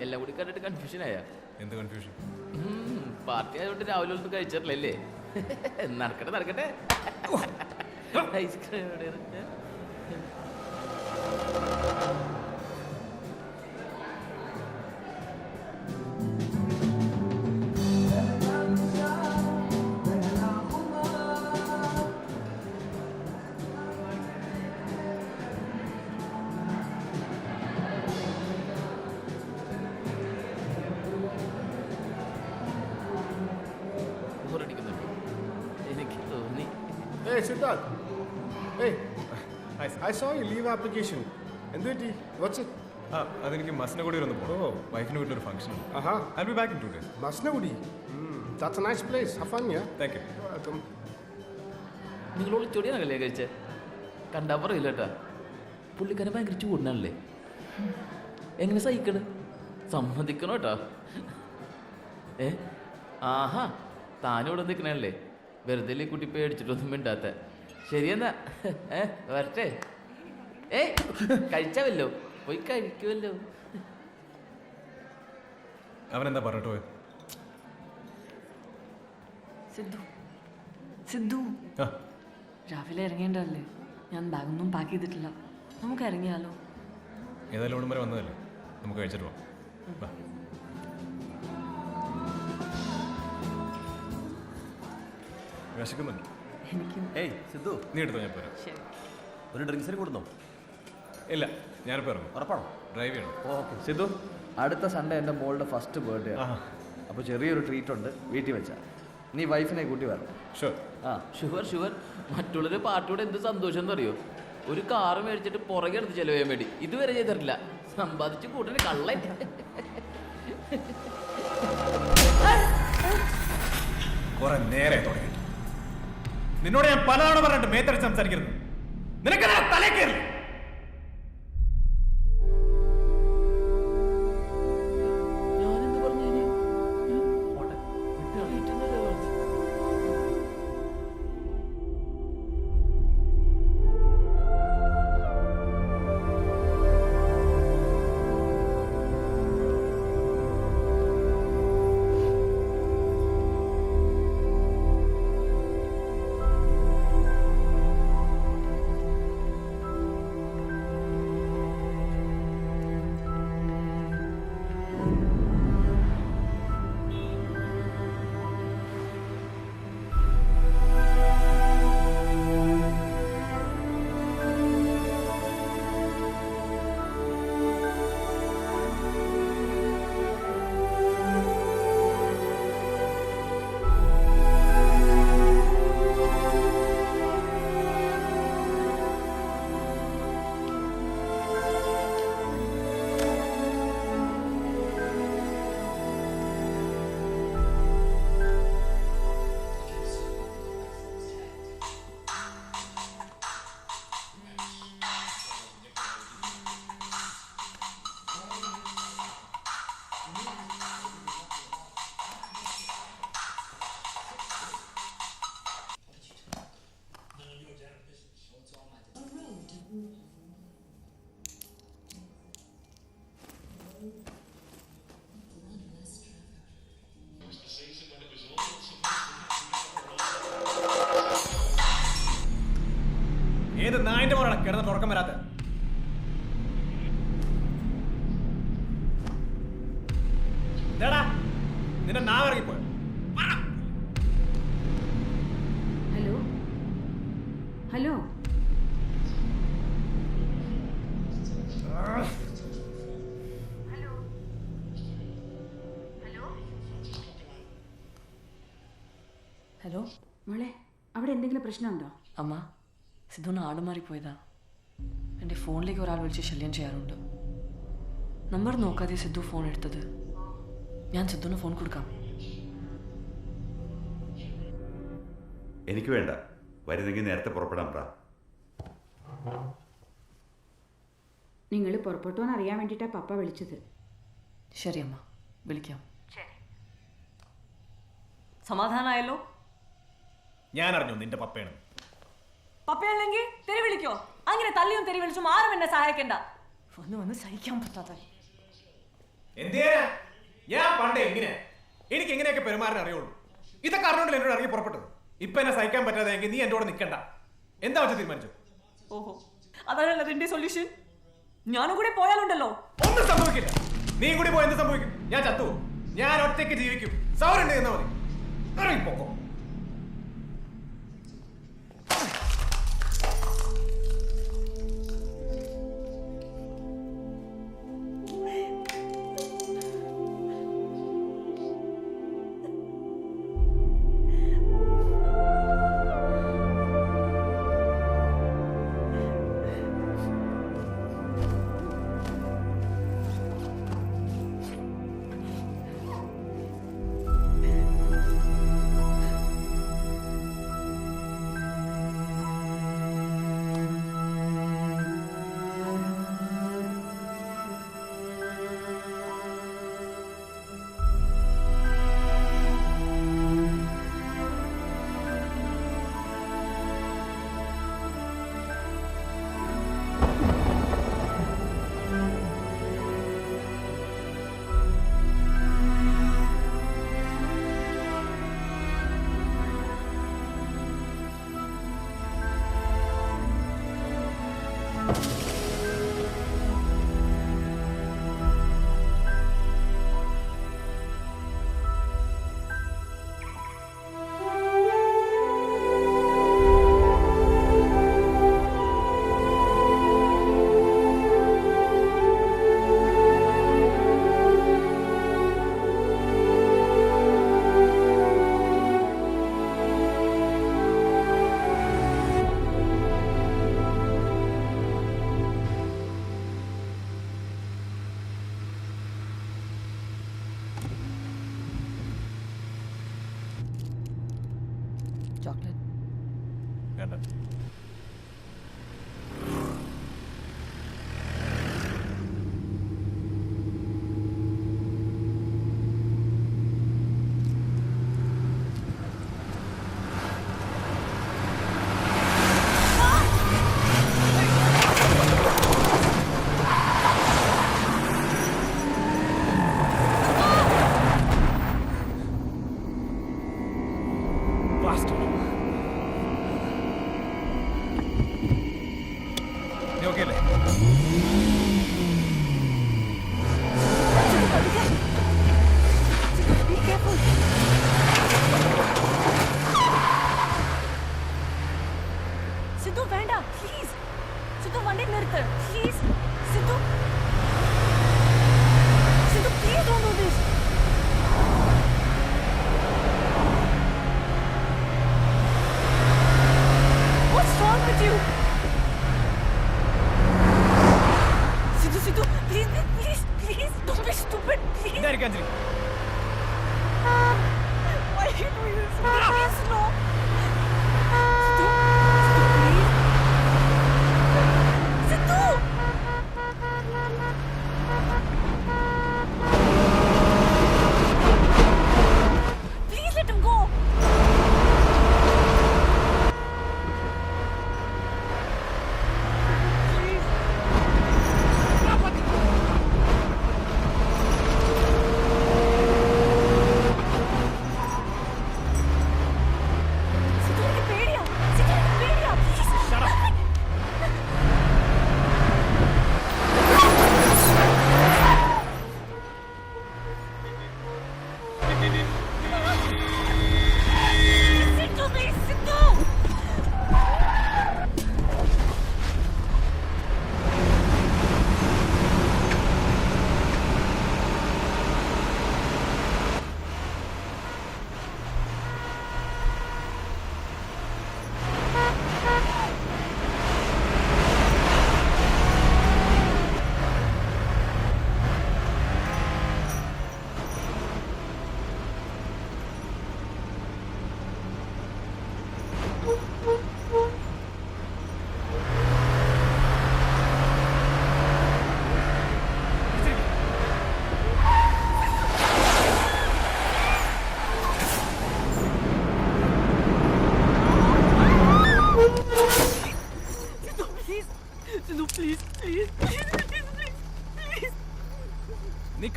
എല്ലാം കൂടി കണ്ടിട്ട് കൺഫ്യൂഷൻ ആയ? എന്ത് കൺഫ്യൂഷൻ? പാർട്ടി ആയതുകൊണ്ട് രാവിലെ ഒന്നും കഴിച്ചിട്ടില്ലല്ലേ? നടക്കട്ടെ നടക്കട്ടെ. ഐസ്ക്രീം എവിടെയാണ്? Hey, Siddharth. Hey, I saw your leave application. എന്ത് പറ്റി? What's it? അതെനിക്ക് മസനഗുഡി ഒന്ന് പോകണം. വൈഫിന് വീട്ടിലൊരു function. I'll be back in 2 days. Masinagudi? That's a nice place. Have fun, yeah? Thank you. You're welcome. നിങ്ങൾ ഒളിച്ചോടിയാണല്ലേ കഴിച്ചേ? കണ്ടാ പറയില്ല കേട്ടാ. പുള്ളിക്കാരൻ ഭയങ്കര ചൂടിനാണല്ലേ? എങ്ങനെ സഹിക്കണ്? സമ്മതിക്കണോ കേട്ടോ? ആഹാ, താനിവിടെ നിൽക്കണല്ലേ? വെറുതെ കുട്ടി പേടിച്ചിട്ടൊന്നും മിണ്ടാത്ത. ശരിയെന്നാ, വരട്ടെ. കഴിച്ചാവല്ലോ, പോയി കഴിക്കുമല്ലോ. അവനെന്താ പറഞ്ഞിട്ട് പോയോ? സിദ്ധു, സിദ്ധു, രാവിലെ ഇറങ്ങേണ്ടതല്ലേ? ഞാൻ ബാഗൊന്നും പാക്ക് ചെയ്തിട്ടില്ല. നമുക്ക് ഇറങ്ങിയാലോ? ഏതായാലും ഇവിടെ വരെ വന്നതല്ലേ, നമുക്ക് കഴിച്ചിട്ട് പോവാം. വിശക്കുന്നുണ്ട്. ഏയ് സിദ്ധു, നീ എടുത്തോ, ഞാൻ പോരാ. ഒരു ഡ്രിങ്ക്സിന് കൊടുന്നോ? ഇല്ല, ഞാനിപ്പോൾ ഇറങ്ങും. ഉറപ്പാണോ? ഡ്രൈവ് ചെയ്യണം. ഓക്കെ സിദ്ധു, അടുത്ത സൺഡേ എൻ്റെ മോളുടെ ഫസ്റ്റ് ബർത്ത്ഡേ ആണ്. അപ്പോൾ ചെറിയൊരു ട്രീറ്റ് ഉണ്ട്, വീട്ടിൽ വെച്ചാൽ. നീ വൈഫിനെ കൂട്ടി വരണം. Sure sure. മറ്റുള്ളൊരു പാർട്ടിയോടെ എന്ത് സന്തോഷം എന്നറിയോ? ഒരു കാറ് മേടിച്ചിട്ട് പുറകെ എടുത്ത് ചെലവ് ചെയ്യാൻ വേണ്ടി ഇതുവരെ ചെയ്തിട്ടില്ല. സമ്പാദിച്ച് കൂട്ടിന് കള്ളൻ. കുറെ നേരെ തുടങ്ങി. നിന്നോട് ഞാൻ പലതവണ പറഞ്ഞിട്ട് മേത്തടിച്ച് സംസാരിക്കരുത്. നിനക്ക് തലേ കയറി. ഏത് നായന്റെ മോനാണ് കിടന്ന് തുറക്കം വരാത്ത? നിന്റെ നാവിറങ്ങിപ്പോയോ? ഹലോ ഹലോ ഹലോ മോളെ, അവിടെ എന്തെങ്കിലും പ്രശ്നമുണ്ടോ? അമ്മ, സിദ്ധുവിന് ആട് മാറിപ്പോയതാ. എൻ്റെ ഫോണിലേക്ക് ഒരാൾ വിളിച്ച് ശല്യം ചെയ്യാറുണ്ട്. നമ്പർ നോക്കാതെ സിദ്ധു ഫോൺ എടുത്തത്. ഞാൻ സിദ്ധുവിന് ഫോൺ കൊടുക്കാം. എനിക്ക് വേണ്ട, വരുന്നെങ്കിൽ നേരത്തെ പുറപ്പെടാൻ പറ. നിങ്ങൾ പുറപ്പെട്ടോന്ന് അറിയാൻ വേണ്ടിയിട്ടാണ് പപ്പ വിളിച്ചത്. ശരി അമ്മ, വിളിക്കാം. സമാധാനമായല്ലോ? ഞാൻ അറിഞ്ഞു നിന്റെ പപ്പയാണ്. പപ്പയല്ലെങ്കിൽ തെറി വിളിക്കോ? അങ്ങനെ തല്ലിയും തെറി വിളിച്ചും ആരും എന്നെ സഹായിക്കണ്ട. വന്ന് സഹിക്കാൻ പറ്റാത്ത എന്തിനാ ഞാൻ പണ്ട് എങ്ങനെ എനിക്ക് എങ്ങനെയൊക്കെ പെരുമാറാൻ അറിയുള്ളൂ. ഇതൊക്കെ അറിഞ്ഞോണ്ടല്ലേ എന്നോട് ഇറങ്ങി പുറപ്പെട്ടത്. ഇപ്പൊ എന്നെ സഹിക്കാൻ പറ്റാതെ എങ്കിൽ നീ എന്റെ കൂടെ നിൽക്കണ്ട. എന്താ വെച്ച് തീരുമാനിച്ചു? ഓഹോ, അതാണല്ലോ എന്റെ സൊല്യൂഷൻ. ഞാനും കൂടെ പോയാലുണ്ടല്ലോ ഒന്നും സംഭവിക്കില്ല. നീ കൂടി പോയി എന്ത് സംഭവിക്കും? ഞാൻ ചത്തു. ഞാൻ ഒറ്റയ്ക്ക് ജീവിക്കും. സൗരുണ്ട് എന്നാ മതി. ഇറങ്ങിപ്പോക്കോ. ചോക്ലേറ്റ് വേണ്ട. നീ ഓക്കെ അല്ലേ? സിദ്ധു വേണ്ട, പ്ലീസ്. സിദ്ധു വണ്ടി നിർത്ത്, please. Sidhu, Sidhu, please don't do this.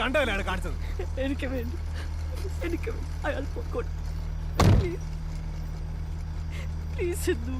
കണ്ടതിലാണ് കാണിച്ചത്. എനിക്ക് വേണ്ടി അയാൾ പൊക്കോട്ടെ. Please Sidhu.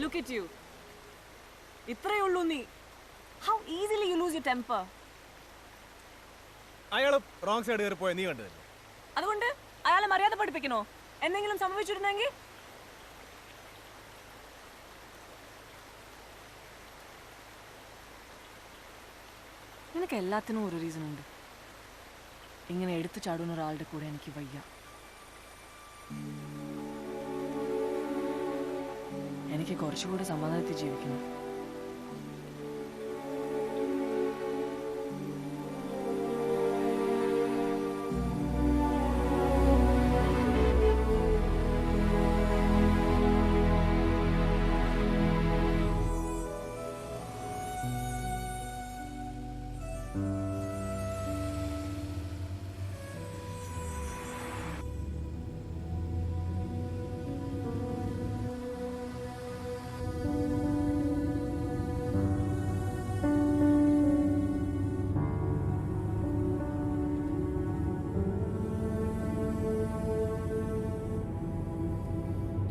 Look at you. ഇത്രയേ ഉള്ളൂ നീ. How easily you lose your temper. അയാള് റോങ് സൈഡ് കയറി പോയ നീ കണ്ടതല്ലേ? അതുകൊണ്ട് അയാളെ മര്യാദ പഠിപ്പിക്കണോ? എന്തെങ്കിലും സംഭവിച്ചിരുന്നെങ്കിൽ? നിനക്ക് എല്ലാത്തിനും ഒരു റീസൺ ഉണ്ട്. ഇങ്ങനെ എടുത്തു ചാടുന്ന ഒരാളുടെ കൂടെ എനിക്ക് വയ്യ. എനിക്ക് കുറച്ചുകൂടി സമാധാനത്തിൽ ജീവിക്കണം.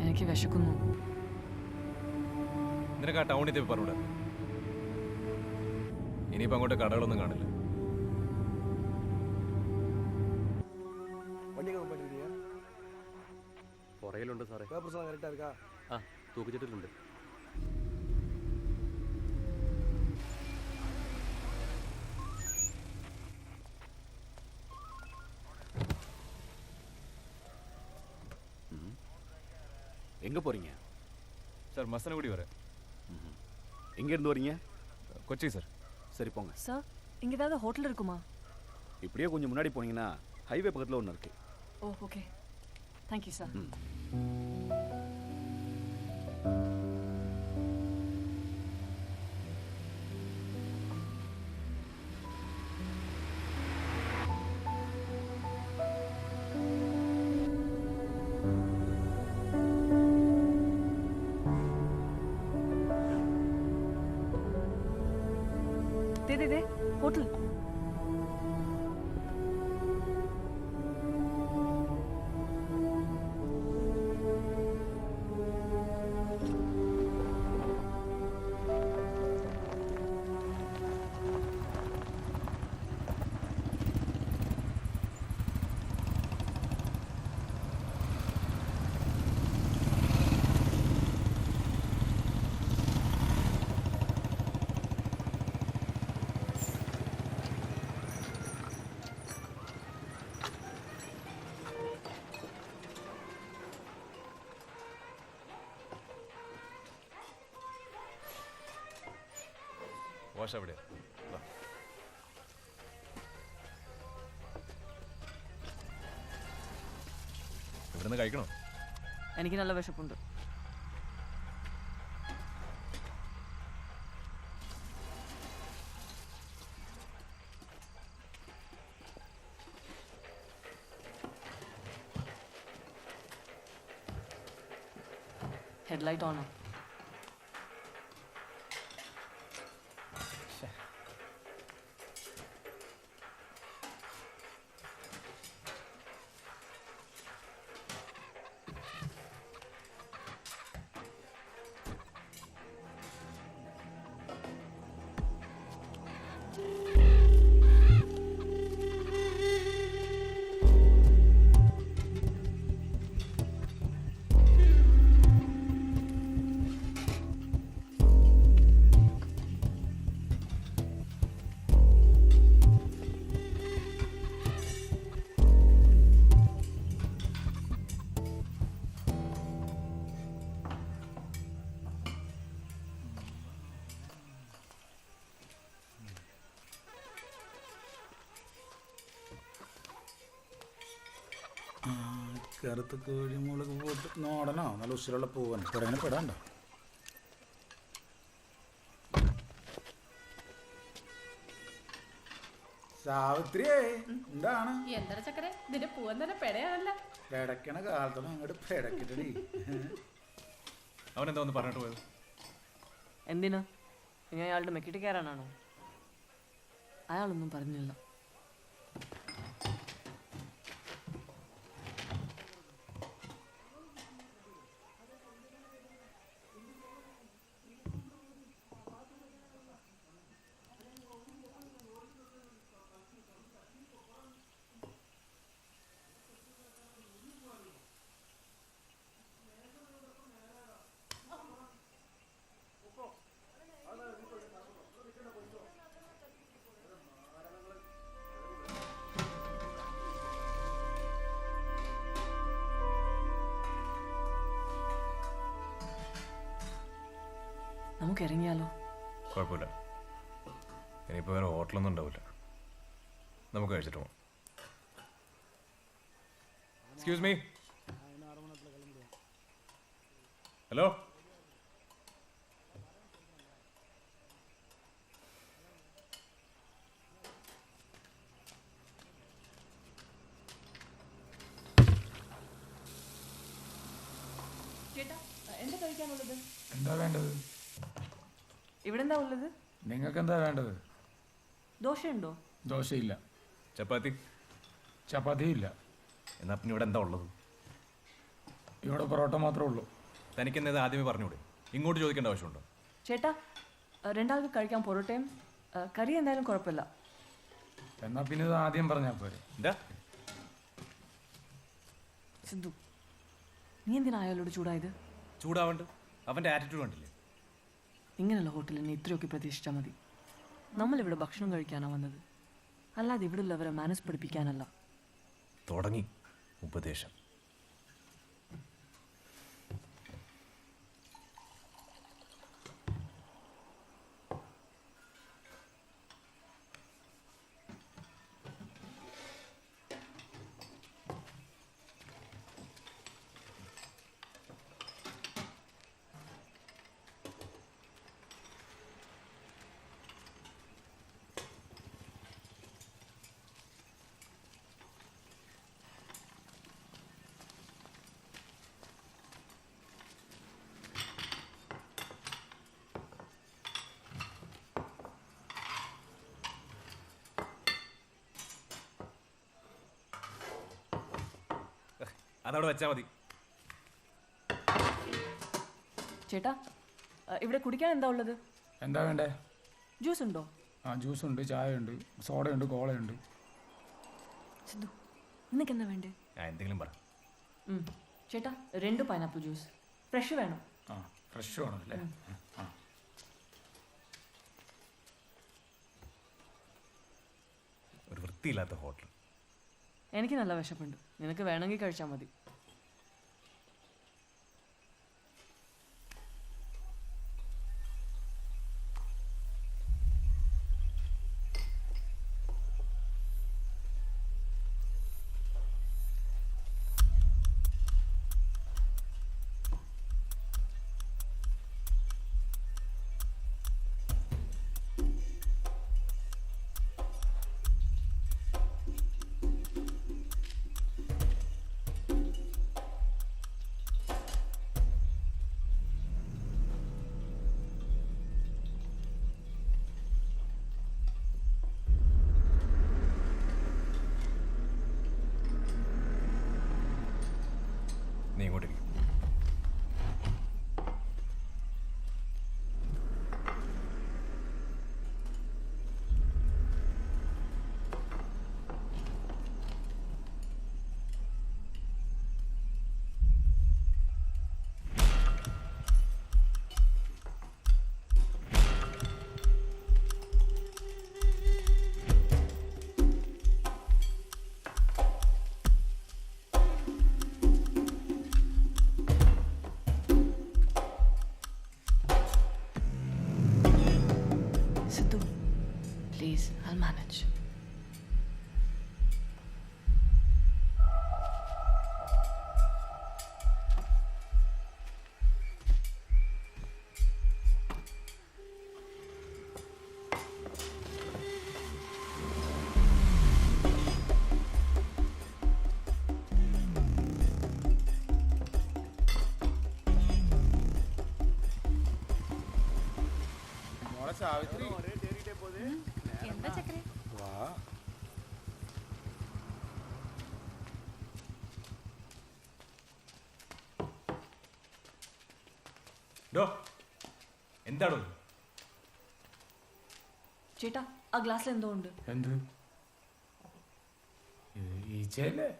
എനിക്ക് വിശക്കുന്നു. നിനക്ക് ആ ടൗണിൽ പോയി പറഞ്ഞൂടെ? ഇനിയിപ്പോ അങ്ങോട്ട് കടകളൊന്നും കാണില്ല. പുറകിലുണ്ട് സാറേ. ആ തൂക്കിച്ചിട്ടിട്ടുണ്ട്. எங்கே போகிறீங்க சார்? மசனகுடி வரேன். எங்கேருந்து வரீங்க? கொச்சி சார். சரி போங்க சார். இங்கே ஏதாவது ஹோட்டல் இருக்குமா? இப்படியே கொஞ்சம் முன்னாடி போனீங்கன்னா ஹைவே பக்கத்தில் ஒன்று இருக்கு. ஓ ஓகே, தேங்க்யூ சார். दे होटल. വാഷ് അവിടെ. ഇവിടുന്ന് കഴിക്കണോ? എനിക്ക് നല്ല വിശപ്പുണ്ട്. ഹെഡ്ലൈറ്റ് ഓണോ. കറുത്ത കോഴിമുളക് പോട്ട് നോടനോ നല്ല ഉശിരുള്ള പൂവൻ കുറേ പെടാണ്ടോ. സാവിത്രിയേ എന്താണ് എന്താണ് ചക്കരെ ഇതിന്റെ പൂവൻ തന്നെ പെടയാണല്ല. പെടക്കണ കാലത്തൊന്നും അങ്ങോട്ട് പെടക്കിട്ടടി. അവനെന്താ ഒന്ന് പറഞ്ഞിട്ട് പോയത്? എന്തിനാ? ഇനി അയാളുടെ മെക്കിട്ട് കയറാനാണോ? അയാളൊന്നും പറഞ്ഞില്ല. നമുക്ക് ഇറങ്ങിയാലോ? കുഴപ്പമില്ല, ഇനിയിപ്പോൾ വേറെ ഹോട്ടലൊന്നും ഉണ്ടാവില്ല. നമുക്ക് കഴിച്ചിട്ട് പോകാം. Excuse me. ഹലോ, ചേട്ടാ എന്താ കഴിക്കാനുള്ളത്? എന്താ വേണ്ടത്? ഇവിടെ എന്താ ഉള്ളത്? നിങ്ങൾക്ക് എന്താ വേണ്ടത്? ദോശയുണ്ടോ? ദോശയില്ല. ചപ്പാത്തി? ചപ്പാത്തി ഇല്ല. എന്നാ പിന്നെ ഇവിടെ എന്താ ഉള്ളത്? ഇവിടെ പൊറോട്ട മാത്രമേ ഉള്ളൂ. തനിക്ക് എന്നത് ആദ്യമേ പറഞ്ഞൂടെ? ഇങ്ങോട്ട് ചോദിക്കേണ്ട ആവശ്യമുണ്ടോ? ചേട്ടാ രണ്ടാൾക്ക് കഴിക്കാൻ പൊറോട്ടയും കറി എന്തായാലും കുഴപ്പമില്ല. എന്നാ പിന്നെ ഇത് ആദ്യം പറഞ്ഞാൽ പോരെ. എന്താ സിദ്ധു, നീ എന്തിനാ അയാളോട് ചൂടായത്? ചൂടാവണ്ട്, അവൻ്റെ ആറ്റിറ്റ്യൂഡ് കണ്ടില്ലേ? ഇങ്ങനെയുള്ള ഹോട്ടലിൽ നീ ഇത്രയൊക്കെ പ്രതീക്ഷിച്ചാൽ മതി. നമ്മളിവിടെ ഭക്ഷണം കഴിക്കാനാണ് വന്നത്, അല്ലാതെ ഇവിടെ ഉള്ളവരെ മാനസ് പഠിപ്പിക്കാനല്ല. തുടങ്ങി ഉപദേശം. അതവിടെ വെച്ചാൽ മതി. ചേട്ടാ ഇവിടെ കുടിക്കാൻ എന്താ ഉള്ളത്? എന്താ വേണ്ടേ? ജ്യൂസ് ഉണ്ടോ? ആ ജ്യൂസ് ഉണ്ട്, ചായ ഉണ്ട്, സോഡയുണ്ട്, കോളയുണ്ട്. സിദ്ധു, നിനക്ക് എന്താ വേണ്ടേ? എന്തെങ്കിലും പറ. ചേട്ടാ 2 പൈനാപ്പിൾ ജ്യൂസ്, ഫ്രഷ് വേണം. ആ ഫ്രഷ് വേണം അല്ലേ? ആ ഒരു വൃത്തിയില്ലാത്ത ഹോട്ടൽ. എനിക്ക് നല്ല വിശപ്പുണ്ട്, നിനക്ക് വേണമെങ്കിൽ കഴിച്ചാൽ മതി. Please I manage. സാവിത്രി എന്താ ചക്കരെ? വാ. എന്താണോ ചേട്ടാ ആ ഗ്ലാസ്സിൽ എന്തോ ഉണ്ട്. എന്ത് ഈച്ചയല്ലേ?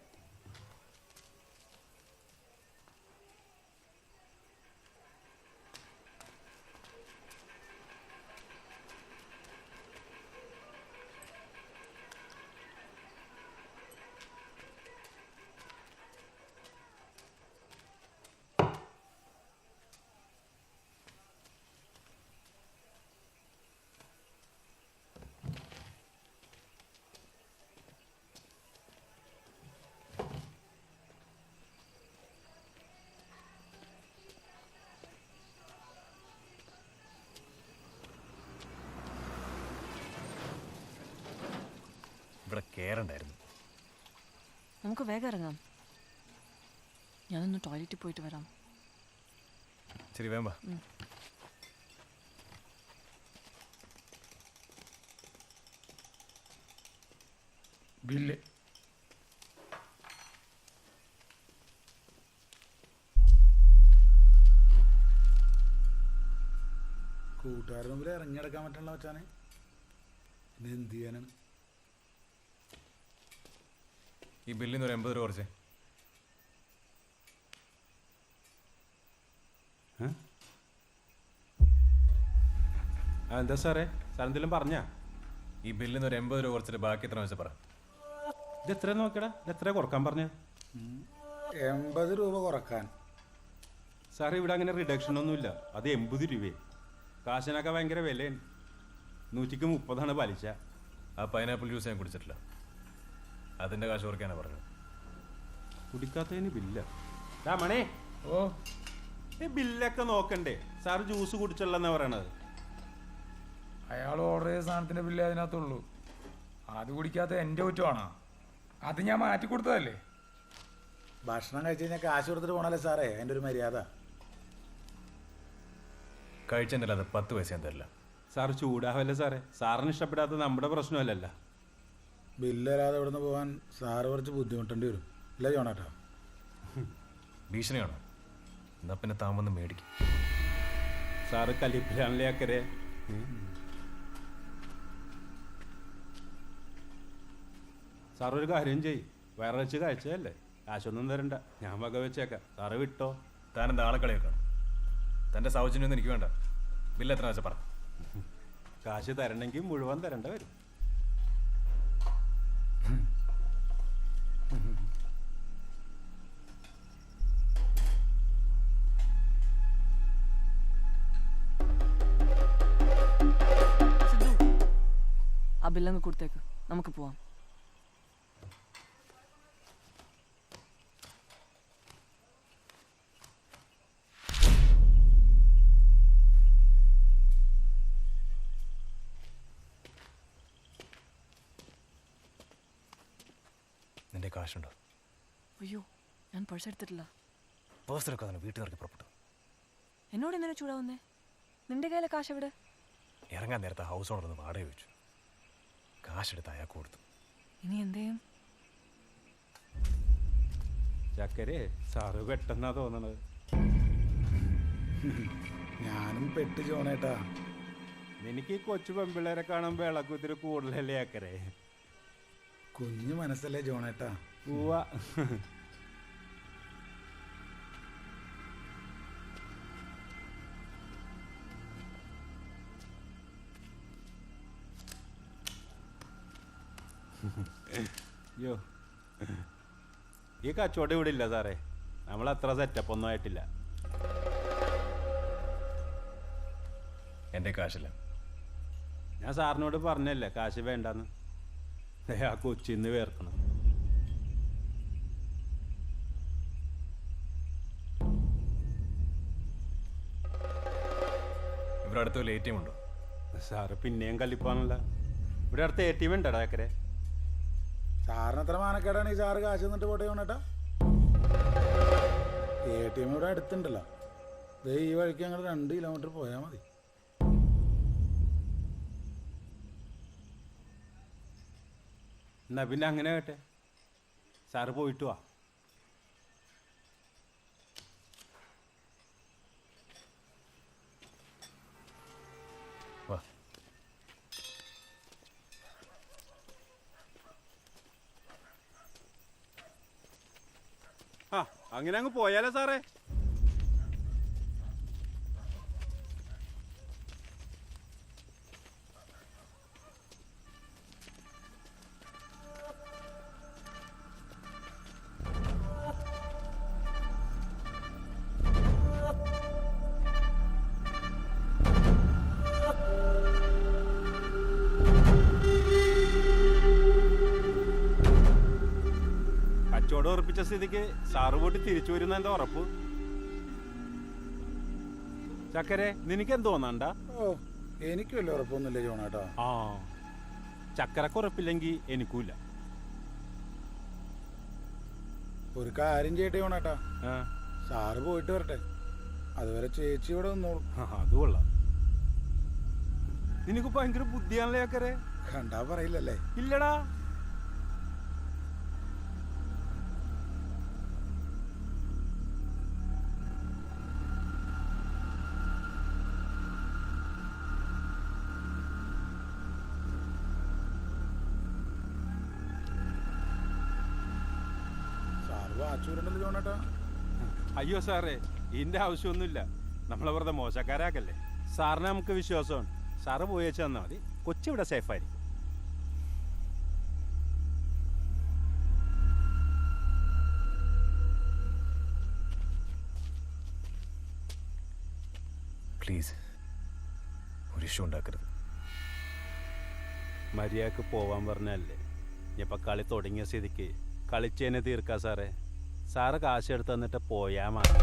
ഇവിടെ കേറണ്ടായിരുന്നു. നമുക്ക് വേഗം ഇറങ്ങാം. ഞാനൊന്ന് ടോയ്ലറ്റിൽ പോയിട്ട് വരാം. ശരി വേമ്പ. ബില്ല് കൂട്ടുകാരുടെ മുമ്പിൽ ഇറങ്ങിയെടുക്കാൻ പറ്റണല്ലോ മച്ചാനെ. ഇത് എന്ത് ചെയ്യാനാണ്? ഈ ബില്ലിൽ നിന്ന് ഒരു 80 രൂപ കുറച്ചേ. എന്താ സാറേ, സാർ എന്തെങ്കിലും പറഞ്ഞാ? ഈ ബില്ലിൽ നിന്ന് ഒരു 80 രൂപ കുറച്ചിട്ട് ബാക്കി എത്ര വെച്ചാൽ പറ. ഇത് എത്ര നോക്കിയടാ? ഇത് എത്ര കുറക്കാൻ പറഞ്ഞ? 80 രൂപ കുറക്കാൻ. സാറേ ഇവിടെ അങ്ങനെ റിഡക്ഷൻ ഒന്നുമില്ല. അത് 80 രൂപയെ. കാശിനൊക്കെ ഭയങ്കര വിലയാണ്. 130 പലിശ. ആ പൈനാപ്പിൾ ജ്യൂസ് ഞാൻ കുടിച്ചിട്ടില്ല. അതിന്റെ കാശ് കുറയ്ക്കാനാണ് പറഞ്ഞത്. കുടിക്കാത്തതിന് ബില്ല. മണേ, ഓ ഈ ബില്ലൊക്കെ നോക്കണ്ടേ? സാറ് ജ്യൂസ് കുടിച്ചല്ലെന്നാ പറയണത്. അയാൾ ഓർഡർ ചെയ്ത സാധനത്തിന്റെ ബില്ല് അതിനകത്തുള്ളൂ. അത് കുടിക്കാത്ത എൻ്റെ കുറ്റമാണോ? അത് ഞാൻ മാറ്റി കൊടുത്തതല്ലേ. ഭക്ഷണം കഴിച്ച് കഴിഞ്ഞാൽ കാശ് കൊടുത്തിട്ട് പോണല്ലേ സാറേ, അതിൻ്റെ ഒരു മര്യാദ. കഴിച്ചെന്നല്ല, അത് 10 പൈസ ഞാൻ തരില്ല. സാറ് ചൂടാവല്ലേ സാറേ? സാറിന് ഇഷ്ടപ്പെടാത്ത നമ്മുടെ പ്രശ്നമല്ലല്ലോ. ബില്ലല്ലാതെ ഇവിടുന്ന് പോകാൻ സാറ് കുറച്ച് ബുദ്ധിമുട്ടേണ്ടി വരും. ഇല്ല ജോണേട്ടാ? ഭീഷണിയാണോ? എന്നാ പിന്നെ താമൊന്ന് മേടിക്കും. സാറ് കലിപ്പിലാണല്ലേ അക്കരെ. സാറൊരു കാര്യം ചെയ്യ്, വയറ് വെച്ച് കഴിച്ചതല്ലേ, കാശൊന്നും തരണ്ട, ഞാൻ വക വെച്ചേക്കാം. സാറ് വിട്ടോ. താനെന്താ ആളെ കളിയാക്കണം? തൻ്റെ സൗജന്യമൊന്നും എനിക്ക് വേണ്ട. ബില്ല് എത്ര വെച്ചാൽ പറ. കാശ് തരണമെങ്കിൽ മുഴുവൻ തരേണ്ട വരും. ആ ബില്ലങ്ങ് കൊടുത്തേക്ക്, നമുക്ക് പോവാം. നിന്റെ കാശുണ്ടോ? അയ്യോ, ഞാൻ പേഴ്സ് എടുത്തിട്ടില്ല. പേഴ്സ് എടുക്കാതെ വീട്ടിൽ നിറക്കി പുറപ്പെട്ടു. എന്നോട് എന്തിനാ ചൂടാവുന്നേ? നിന്റെ കയ്യിലെ കാശ് എവിടെ? ഇറങ്ങാൻ നേരത്തെ ഹൗസ് ഓണർ ഒന്ന് വാടക ചോദിച്ചു. കാശെടുത്ത് അയാൾക്ക് കൊടുത്തു. ഇനി എന്തേയും? ചക്കരെ, സാറ് പെട്ടെന്നാ തോന്നണത്. ഞാനും പെട്ട് ജോണേട്ടാ. എനിക്ക് ഈ കൊച്ചു പെമ്പിള്ളേരെ കാണുമ്പോൾ ഇളക്കുത്തിരി കൂടുതലല്ലേ അക്കരെ? കുഞ്ഞു മനസ്സല്ലേ ജോണേട്ടാ? പോവാ. യോ, ഈ കച്ചവടം ഇവിടെ ഇല്ല സാറേ. നമ്മൾ അത്ര സെറ്റപ്പ് ഒന്നും ആയിട്ടില്ല. എൻ്റെ കാശില്ല. ഞാൻ സാറിനോട് പറഞ്ഞല്ലേ കാശ് വേണ്ടെന്ന്. ആ കൊച്ചിന്ന് വേർക്കണം. ഇവിടെ അടുത്ത് വല്ല ATM ഉണ്ടോ? സാറ് പിന്നെയും കല്ലിപ്പാണല്ല. ഇവിടെ അടുത്ത് ATM ഉണ്ടടാ ചക്കരെ? സാറിന് എത്ര മാനക്കേടാണ് ഈ സാറ് കാശ് തന്നിട്ട് പോട്ടെ വേണേട്ടാ. ATM ഇവിടെ അടുത്തുണ്ടല്ലോ. ഈ വഴിക്ക് ഞങ്ങൾ 2 കിലോമീറ്റർ പോയാൽ മതി. എന്നാ പിന്നെ അങ്ങനെ കേട്ടെ, സാറ് പോയിട്ട് വാ. ആ അങ്ങനെ അങ്ങ് പോയാലോ സാറേ? കച്ചവടം ഉറപ്പിച്ച സ്ഥിതിക്ക് സാറ് പോയിട്ട് തിരിച്ചു വരുന്ന എന്താ ഉറപ്പ്? ചക്കരെ നിനക്ക് എന്ത് തോന്നണ്ട? ഓ എനിക്ക് വലിയ ഉറപ്പൊന്നുമില്ല ജോണേട്ടാ. ആ ചക്കരക്ക് ഉറപ്പില്ലെങ്കിൽ എനിക്കൂല. ഒരു കാര്യം ചെയ്യട്ടെ ജോണേട്ടാ, സാറ് പോയിട്ട് വരട്ടെ. അതുവരെ ചേച്ചി ഇവിടെ നിന്നോളൂ. അത് കൊള്ളാം. നിനക്ക് ഭയങ്കര ബുദ്ധിയാണല്ലേ ചക്കരെ? കണ്ടാ പറയില്ലല്ലേ? ഇല്ലടാ. അയ്യോ സാറേ, ഇതിന്റെ ആവശ്യമൊന്നുമില്ല. നമ്മളെ വെറുതെ മോശക്കാരാക്കല്ലേ. സാറിനെ നമുക്ക് വിശ്വാസമാണ്. സാറ് പോയി വെച്ച് തന്നാൽ മതി. കൊച്ചിവിടെ സേഫായിരിക്കും. പ്ലീസ് ഒരു ഇഷ്യൂ ഉണ്ടാക്കരുത്. മര്യാദക്ക് പോവാൻ പറഞ്ഞല്ലേ. ഇനിയിപ്പോൾ കളി തുടങ്ങിയ സ്ഥിതിക്ക് കളിച്ചതിനെ തീർക്കാം സാറേ. സാറ് കാശ് എടുത്ത് തന്നിട്ട് പോയാൽ മതി.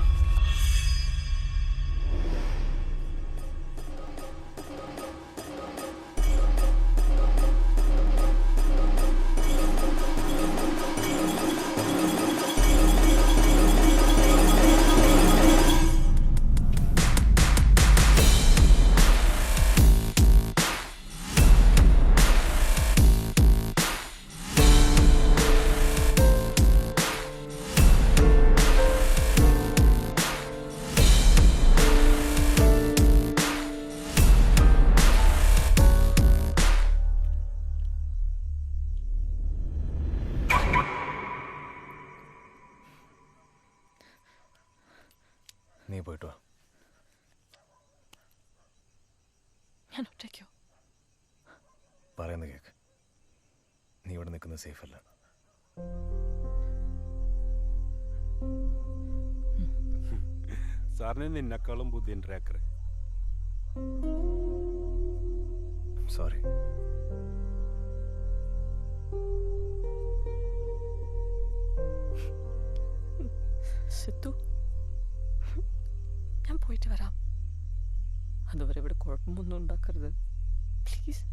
നീ പോയിട്ട് വാ. ഞാൻ ഒറ്റയ്ക്കോ? പറയുന്ന കേക്ക്. നീ ഇവിടെ നിൽക്കുന്നത് സേഫ് അല്ല. സാറിന് നിന്നെക്കാളും ബുദ്ധിയുണ്ട് ട്രാക്കർ. സോറി. സിത്തു, ഞാൻ പോയിട്ട് വരാം. അതുവരെ ഇവിടെ കുഴപ്പമൊന്നും ഉണ്ടാക്കരുത് പ്ലീസ്.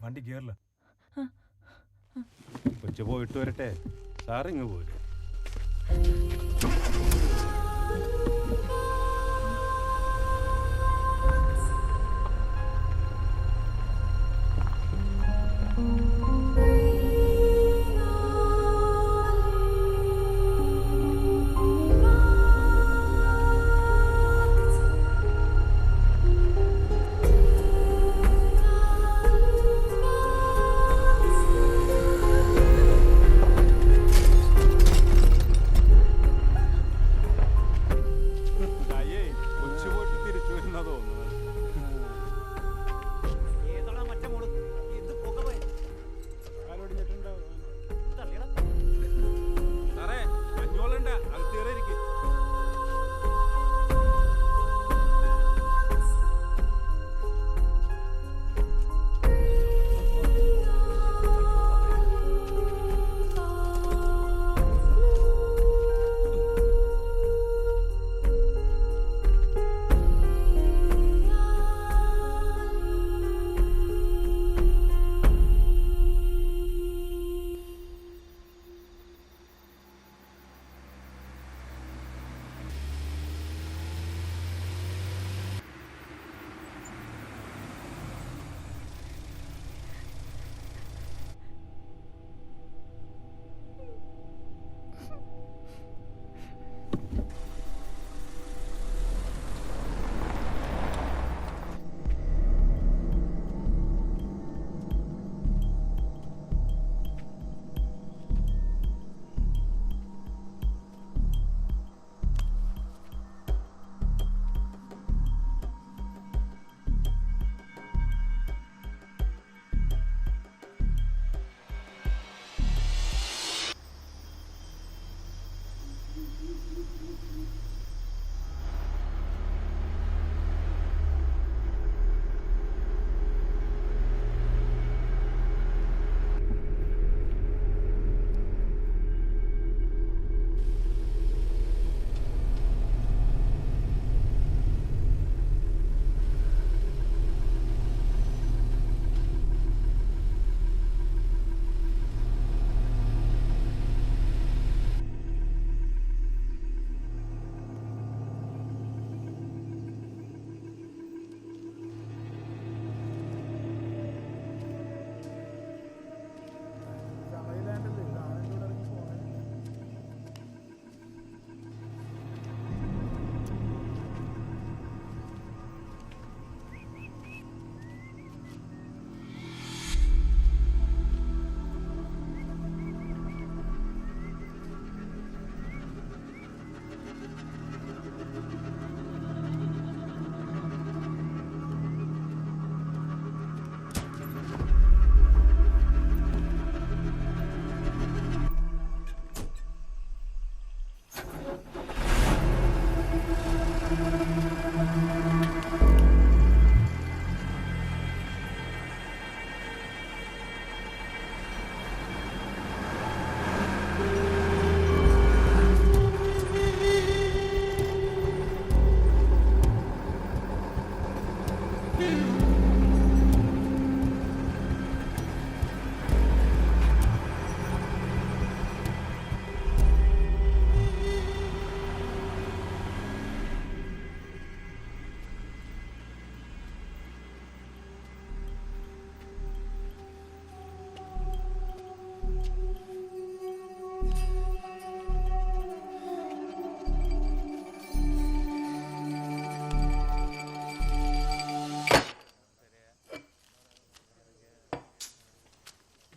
വണ്ടി ഗിയറില്ല. കൊച്ചു പോയിട്ട് വരട്ടെ. സാറിങ്ങ് പോരും.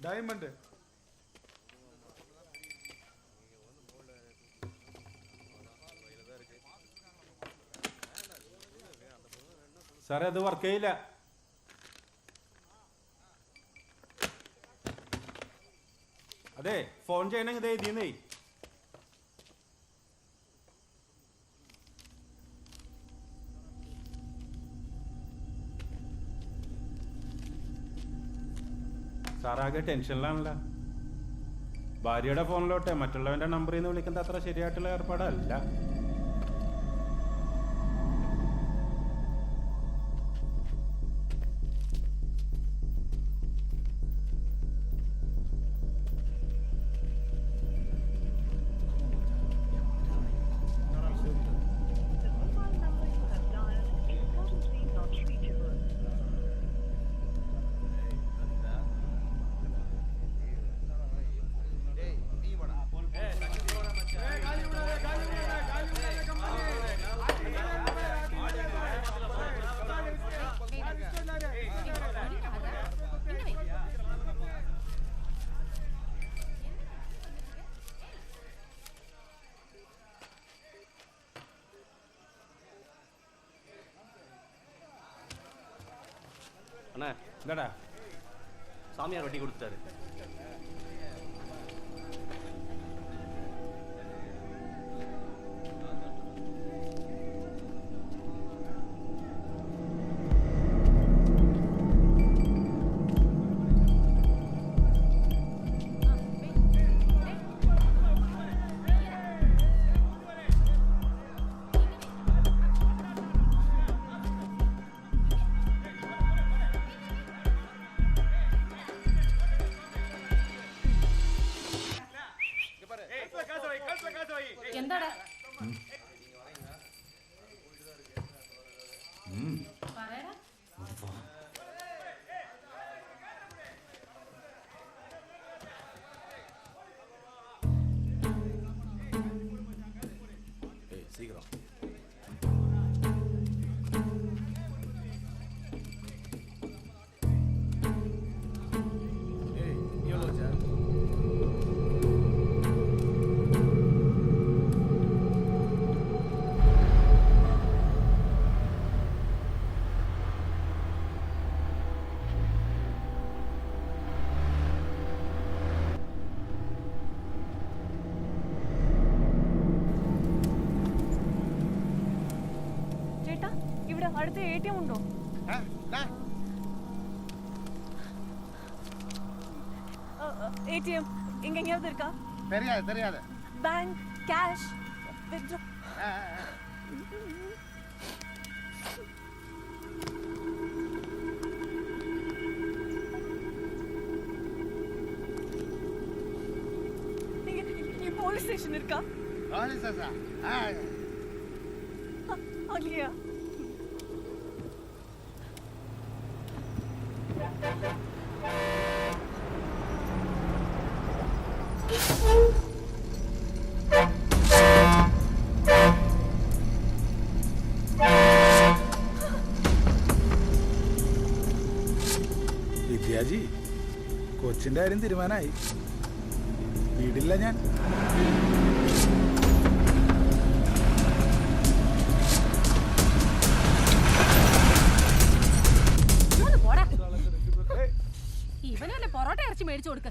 ഡയമണ്ട് സാറേ അത് വർക്ക് ചെയ്യില്ല. അതെ ഫോൺ ചെയ്യണമെങ്കിൽ ഇത് എഴുതിയെന്നേ. സാറാകെ ടെൻഷനിലാണല്ലോ. ഭാര്യയുടെ ഫോണിലോട്ടെ മറ്റുള്ളവന്റെ നമ്പറിൽ നിന്ന് വിളിക്കുന്നത് അത്ര ശരിയായിട്ടുള്ള ഏർപ്പാടല്ല. அண்ணா என்னடா சாமியார் வட்டி கொடுத்துட்டாரு. എന്താടാ சீக்கிரம். ചേട്ടാ ഇവിടെ അടുത്ത ATM ഉണ്ടോ? ATM இங்க எங்கயாவது இருக்கா? தெரியாது பேங்க் கேஷ் வித்ட்ரா. இங்க போலீஸ் ஸ்டேஷன் இருக்கா? அங்கேயா? വിദ്യാജി കൊച്ചിന്റെ കാര്യം തീരുമാനമായി. വീടില്ല ഞാൻ. ഇവനല്ലേ പൊറോട്ട ഇറച്ചി മേടിച്ചു കൊടുക്ക.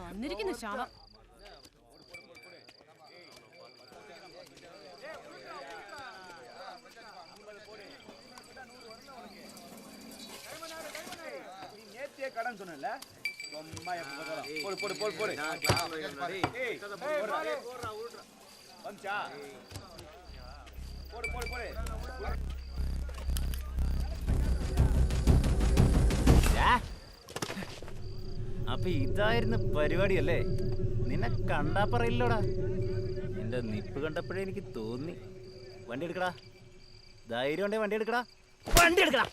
വന്നിരിക്കുന്നു ശാപം. கடன் சொன்னல போடு போடு போடு வந்துச்சா போடு போடு போடு. അപ്പൊ ഇതായിരുന്നു പരിപാടിയല്ലേ? നിന്നെ കണ്ടാ പറയില്ലോടാ. നിന്റെ നിപ്പ് കണ്ടപ്പോഴേ എനിക്ക് തോന്നി. വണ്ടി എടുക്കടാ, ധൈര്യം ഉണ്ടേ വണ്ടി എടുക്കടാ, വണ്ടി എടുക്കടാ.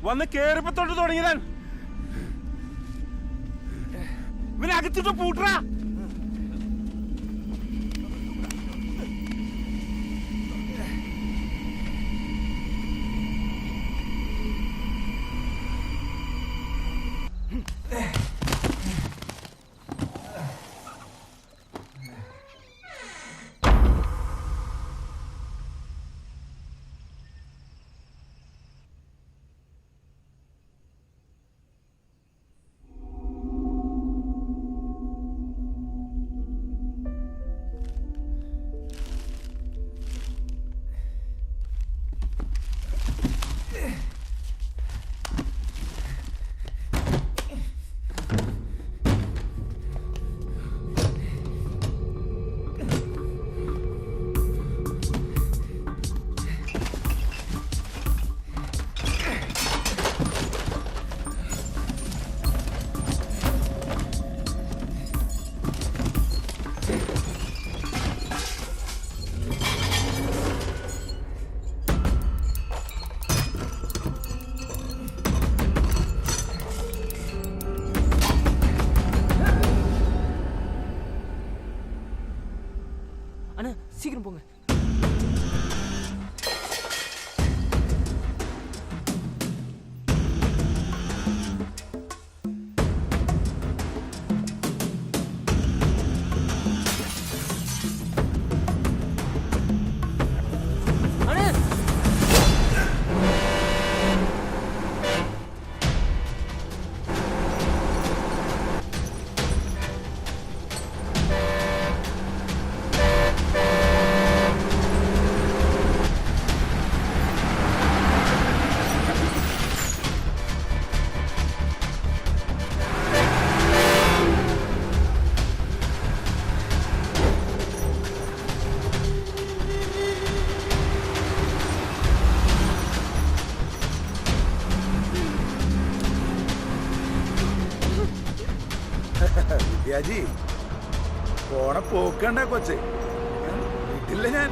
വന്ന് കേറിപ്പോ തൊട്ട് തുടങ്ങിയതാണ്. ഇവനകത്തിട്ട് പൂട്ടറാ. പ്രിയാജി പോണ പോക്കണ്ട കൊച്ചെ, വീട്ടില്ല ഞാൻ.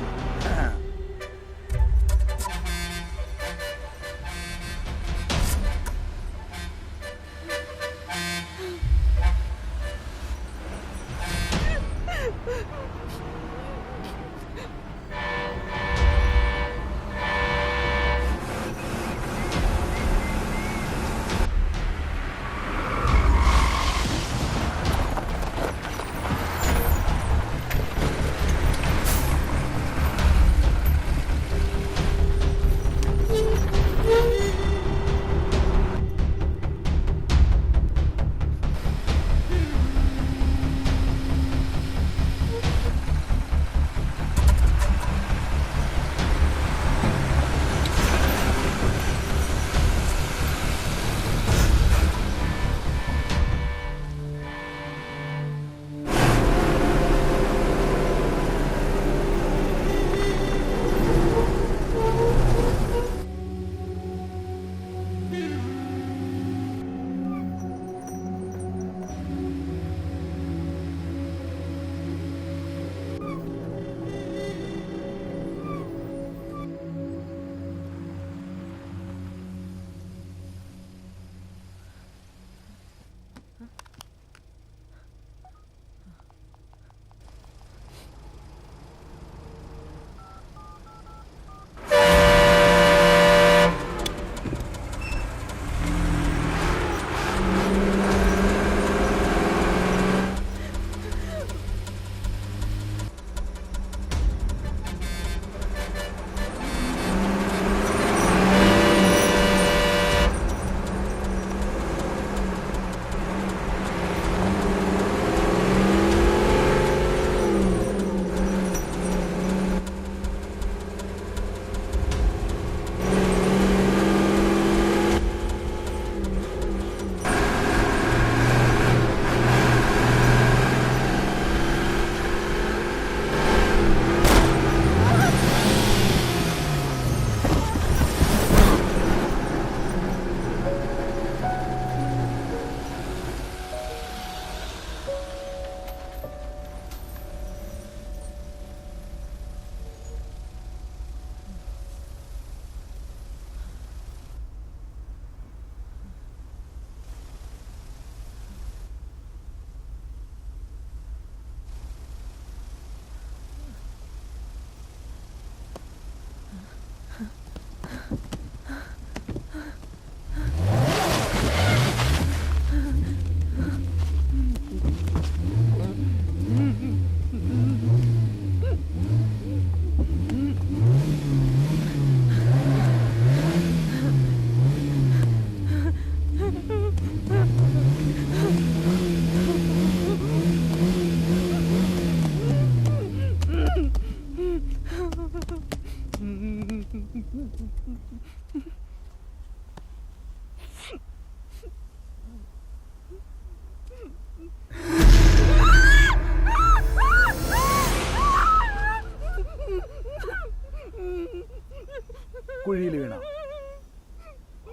കുഴിയിൽ വീണ.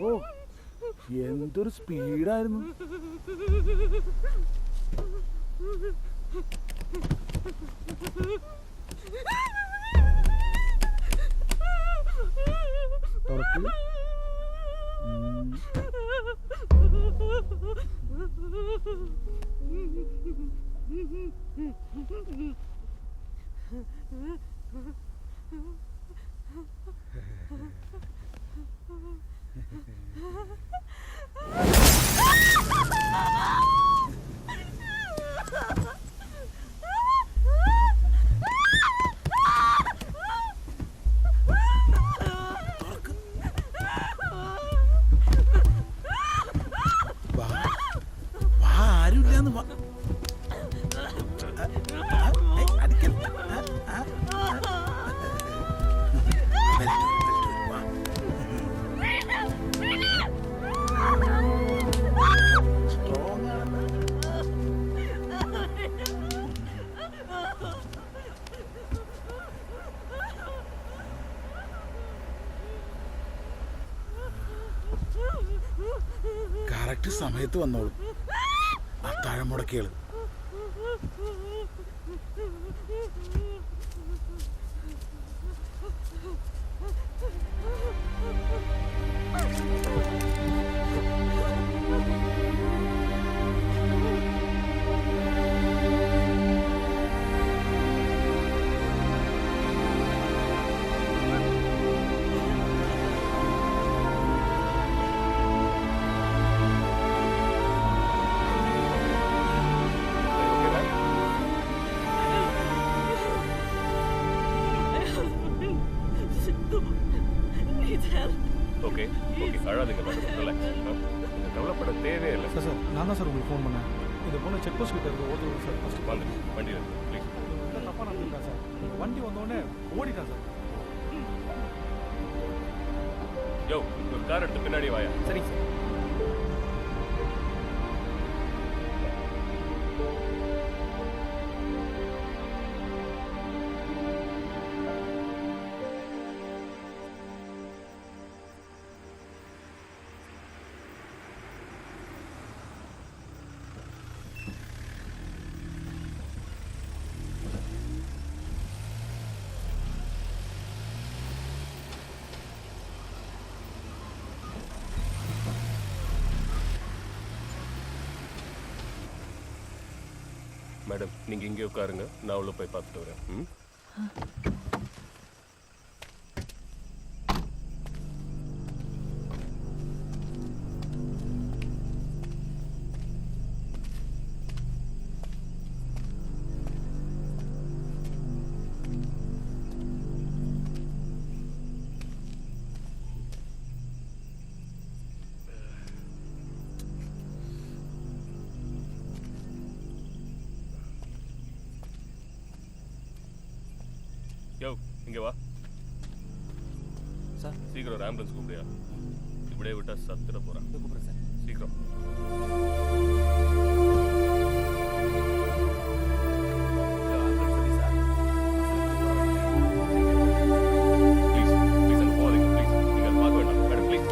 ഓ എന്തൊരു സ്പീഡായിരുന്നു. കറക്റ്റ് സമയത്ത് വന്നോളും. അത്താഴം മുടക്കിയാള് ஓகே அழாதீங்க மேடம், ரிலாக்ஸ். நீங்கள் கவலைப்பட தேவையில்லை. சார் சார் நான் தான் சார் உங்களுக்கு ஃபோன் பண்ணேன். இந்த பொண்ணு செக் போஸ்ட் கிட்ட இருக்க ஓடுது சார். ஃபஸ்ட்டு வந்து வண்டியில் ப்ளீஸ். தப்பாக நடந்துருக்கா சார். வண்டி வந்தோடனே ஓடிட்டான் சார். யோ ஒரு கார் எடுத்து பின்னாடி வாயா. சரி சார். மேடம் நீங்கள் இங்கே உட்காருங்க, நான் உள்ள போய் பார்த்துட்டு வரேன். ம் யோ இங்கே வா சார். சீக்கிரம் ஒரு ஆம்புலன்ஸ் கூப்பிடுயா. இப்படியே விட்டா சத்துட போகிறான். கூப்பிட்றேன் சார். சீக்கிரம். ப்ளீஸ் ப்ளீஸ் அங்கே போகாதீங்க ப்ளீஸ். நீங்கள் பார்க்க வேண்டாம் மேடம் ப்ளீஸ்.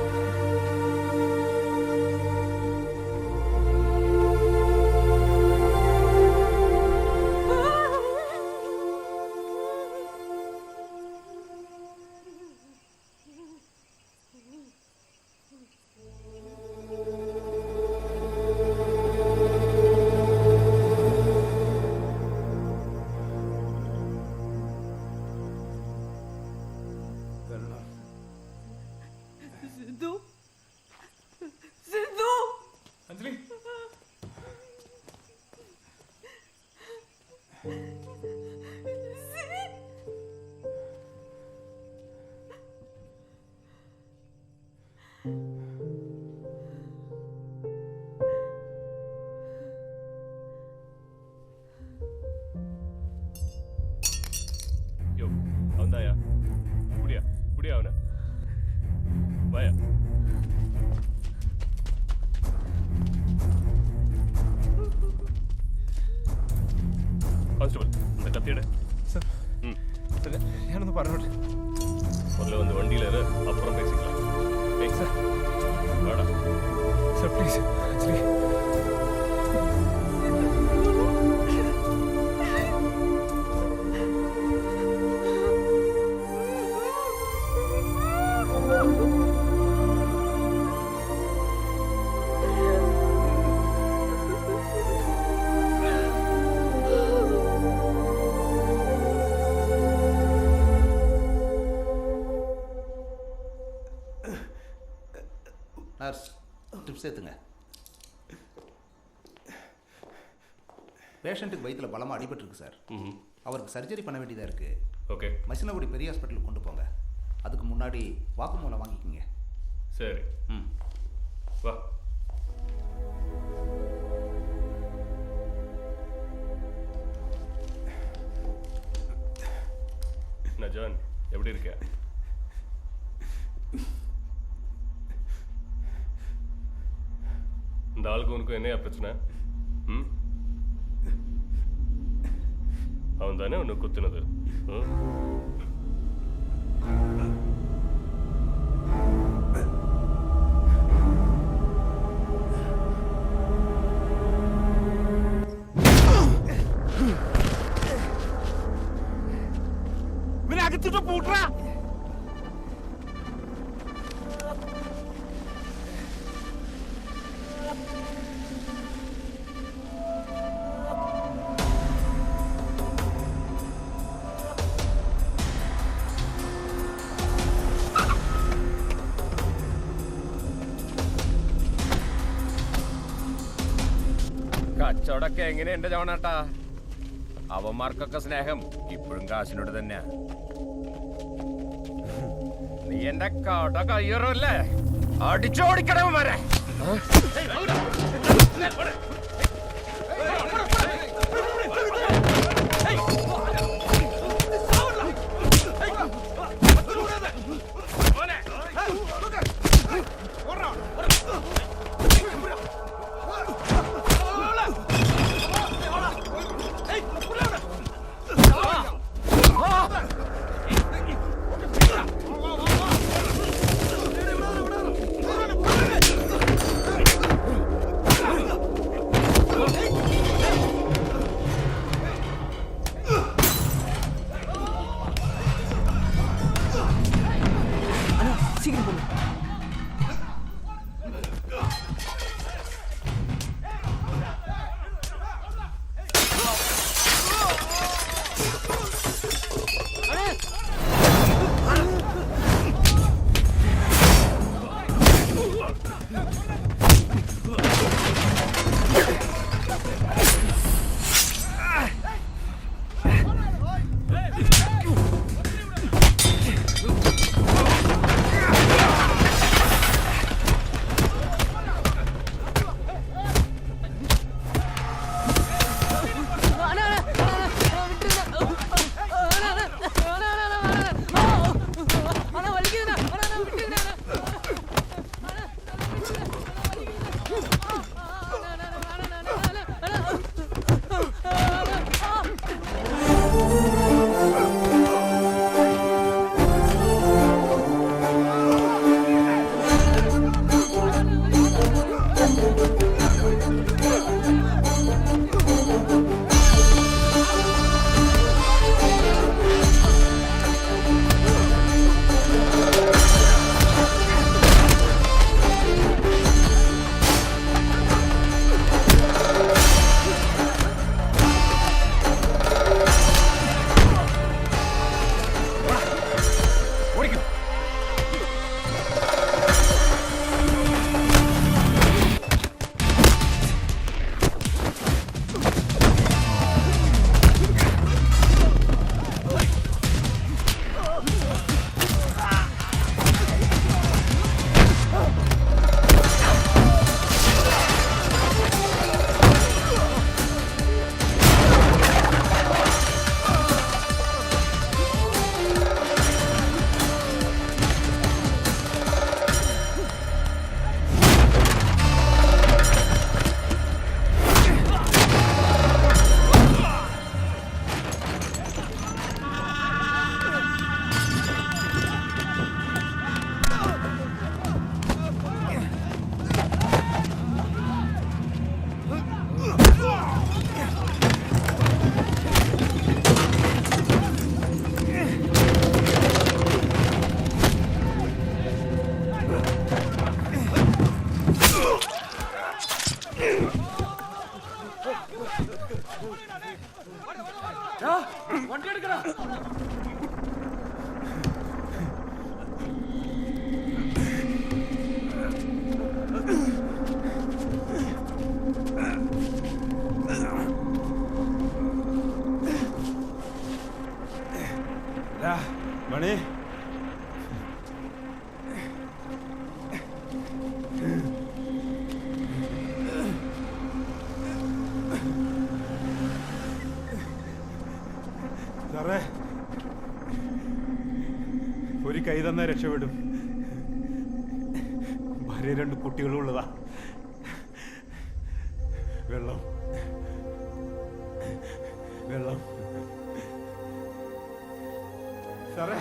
சிந்து சிந்து அஞ்சலி யோ அவன்தாயா. குடியா குடியா அவனை வாயா. கான்ஸ்டபிள் இந்த கத்தியட சார். ம் சார் ഞാനൊന്ന് പറഞ്ഞോട്ടെ. முதல்ல வந்து வண்டியில் இரு, அப்புறம் பேசிக்கலாம். ஏய் சார் வாடா. Sir please actually nurse drips ஏற்றுங்க. பேஷண்ட்டுக்கு வயிற்றில் பலமாக அடிபட்டுருக்கு சார். அவருக்கு சர்ஜரி பண்ண வேண்டியதாக இருக்குது. ஓகே. மசினகுடி பெரிய ஹாஸ்பிட்டலுக்கு கொண்டு போங்க. அதுக்கு முன்னாடி வாக்குமூலம் வாங்கிக்கோங்க. சரி. ம் வா. நஜான் எப்படி இருக்க? இந்த ஆளுக்கு உனக்கு என்னையா பிரச்சனை? ம் அவன் தானே உன்னை குத்துனது? അകത്തിട്ട് പൂട്ടാ. കച്ചവടമൊക്കെ എങ്ങനെയുണ്ട് ജോണാട്ടാ? അവന്മാർക്കൊക്കെ സ്നേഹം ഇപ്പോഴും കാശിനോട് തന്നെയാ. നീ എന്റെ കട കയ്യേറല്ലേ? അടിച്ചോടിക്കണവന്മാരെ. വണ്ടി എടുക്കടാ. മണി സാറേ, ഒരു കൈ തന്നാ രക്ഷപ്പെടും. ഭാര്യ 2 കുട്ടികളും ഉള്ളതാ. വെള്ളം വെള്ളം സാറേ.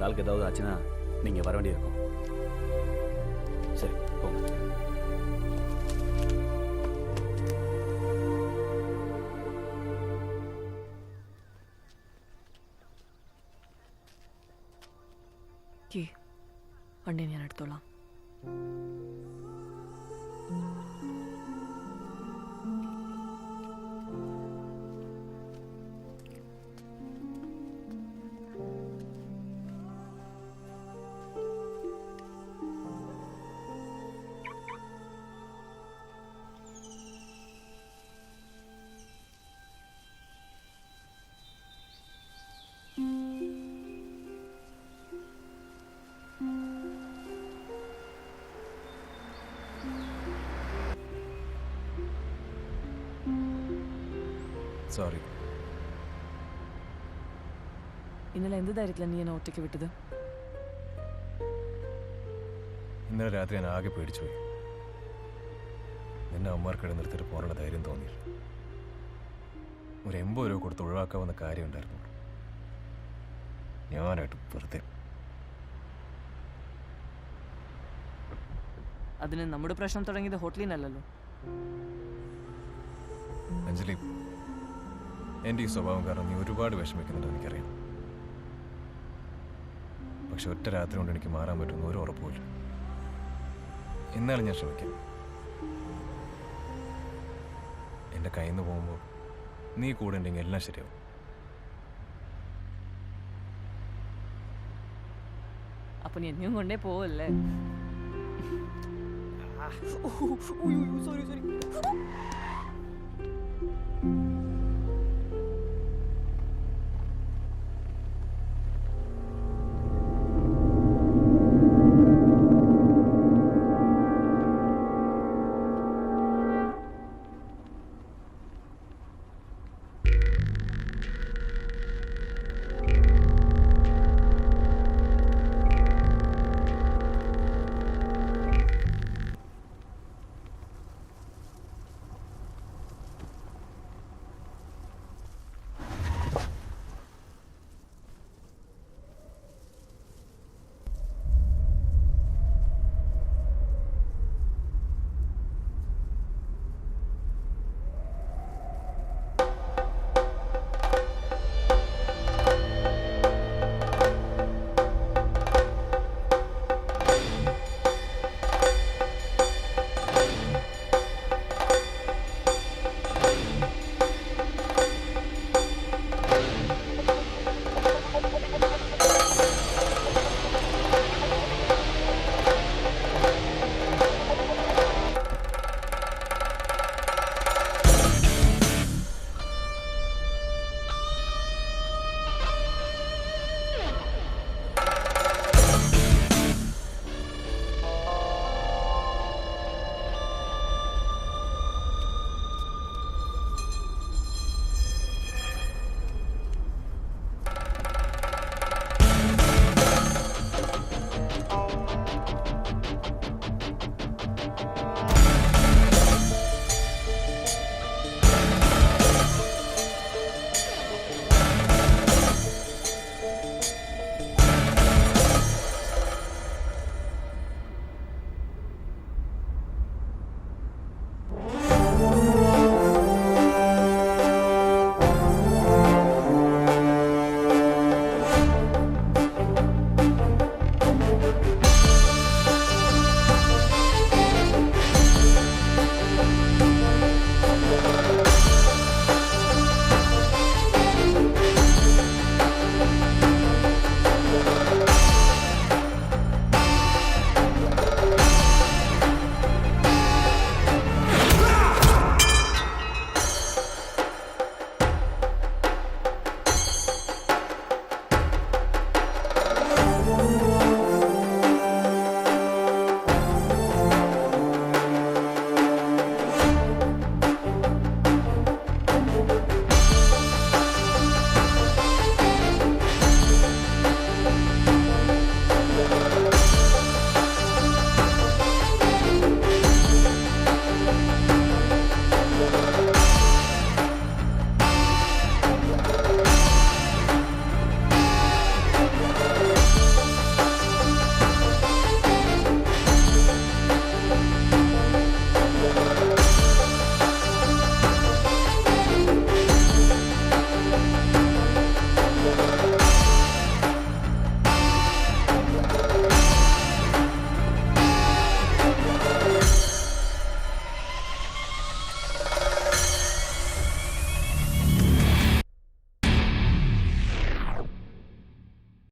காலுக்கு ஏதாவது ஆச்சுன்னா நீங்கள் வர வேண்டியிருக்கும். சரி போங்க. വണ്ടി ഞാൻ എടുത്തോളാം. സോറി. ഇന്നലെ എന്ത് ധൈര്യത്തിലാണ് നീ എന്നെ ഒറ്റയ്ക്ക് വിട്ടത്? ഇന്നലെ രാത്രി ഞാൻ ആകെ പേടിച്ചുപോയി. നിന്നെ അമ്മമാർക്കിടെ നിർത്തിയിട്ട് പോകാനുള്ള ധൈര്യം തോന്നിയില്ല. ഒരു 80 രൂപ കൊടുത്ത് ഒഴിവാക്കാവുന്ന കാര്യം ഉണ്ടായിരുന്നു. ഞാനായിട്ട് വെറുതെ. അതിന് നമ്മുടെ പ്രശ്നം തുടങ്ങിയത് ഹോട്ടലിൽ നിന്നല്ലല്ലോ. അഞ്ജലി, എൻ്റെ ഈ സ്വഭാവം കാരണം നീ ഒരുപാട് വിഷമിക്കുന്നുണ്ടെന്ന് എനിക്കറിയാം. പക്ഷെ ഒറ്റ രാത്രി കൊണ്ട് എനിക്ക് മാറാൻ പറ്റുന്ന ഒരു ഉറപ്പുമില്ല. എന്നാലും ഞാൻ ശ്രമിക്കാം. എൻ്റെ കയ്യിൽ നിന്ന് പോകുമ്പോൾ നീ കൂടെ ഉണ്ടെങ്കിൽ എല്ലാം ശരിയാവും. അപ്പൊ നീ എന്നെയും കൊണ്ടേ പോവല്ലേ? സോറി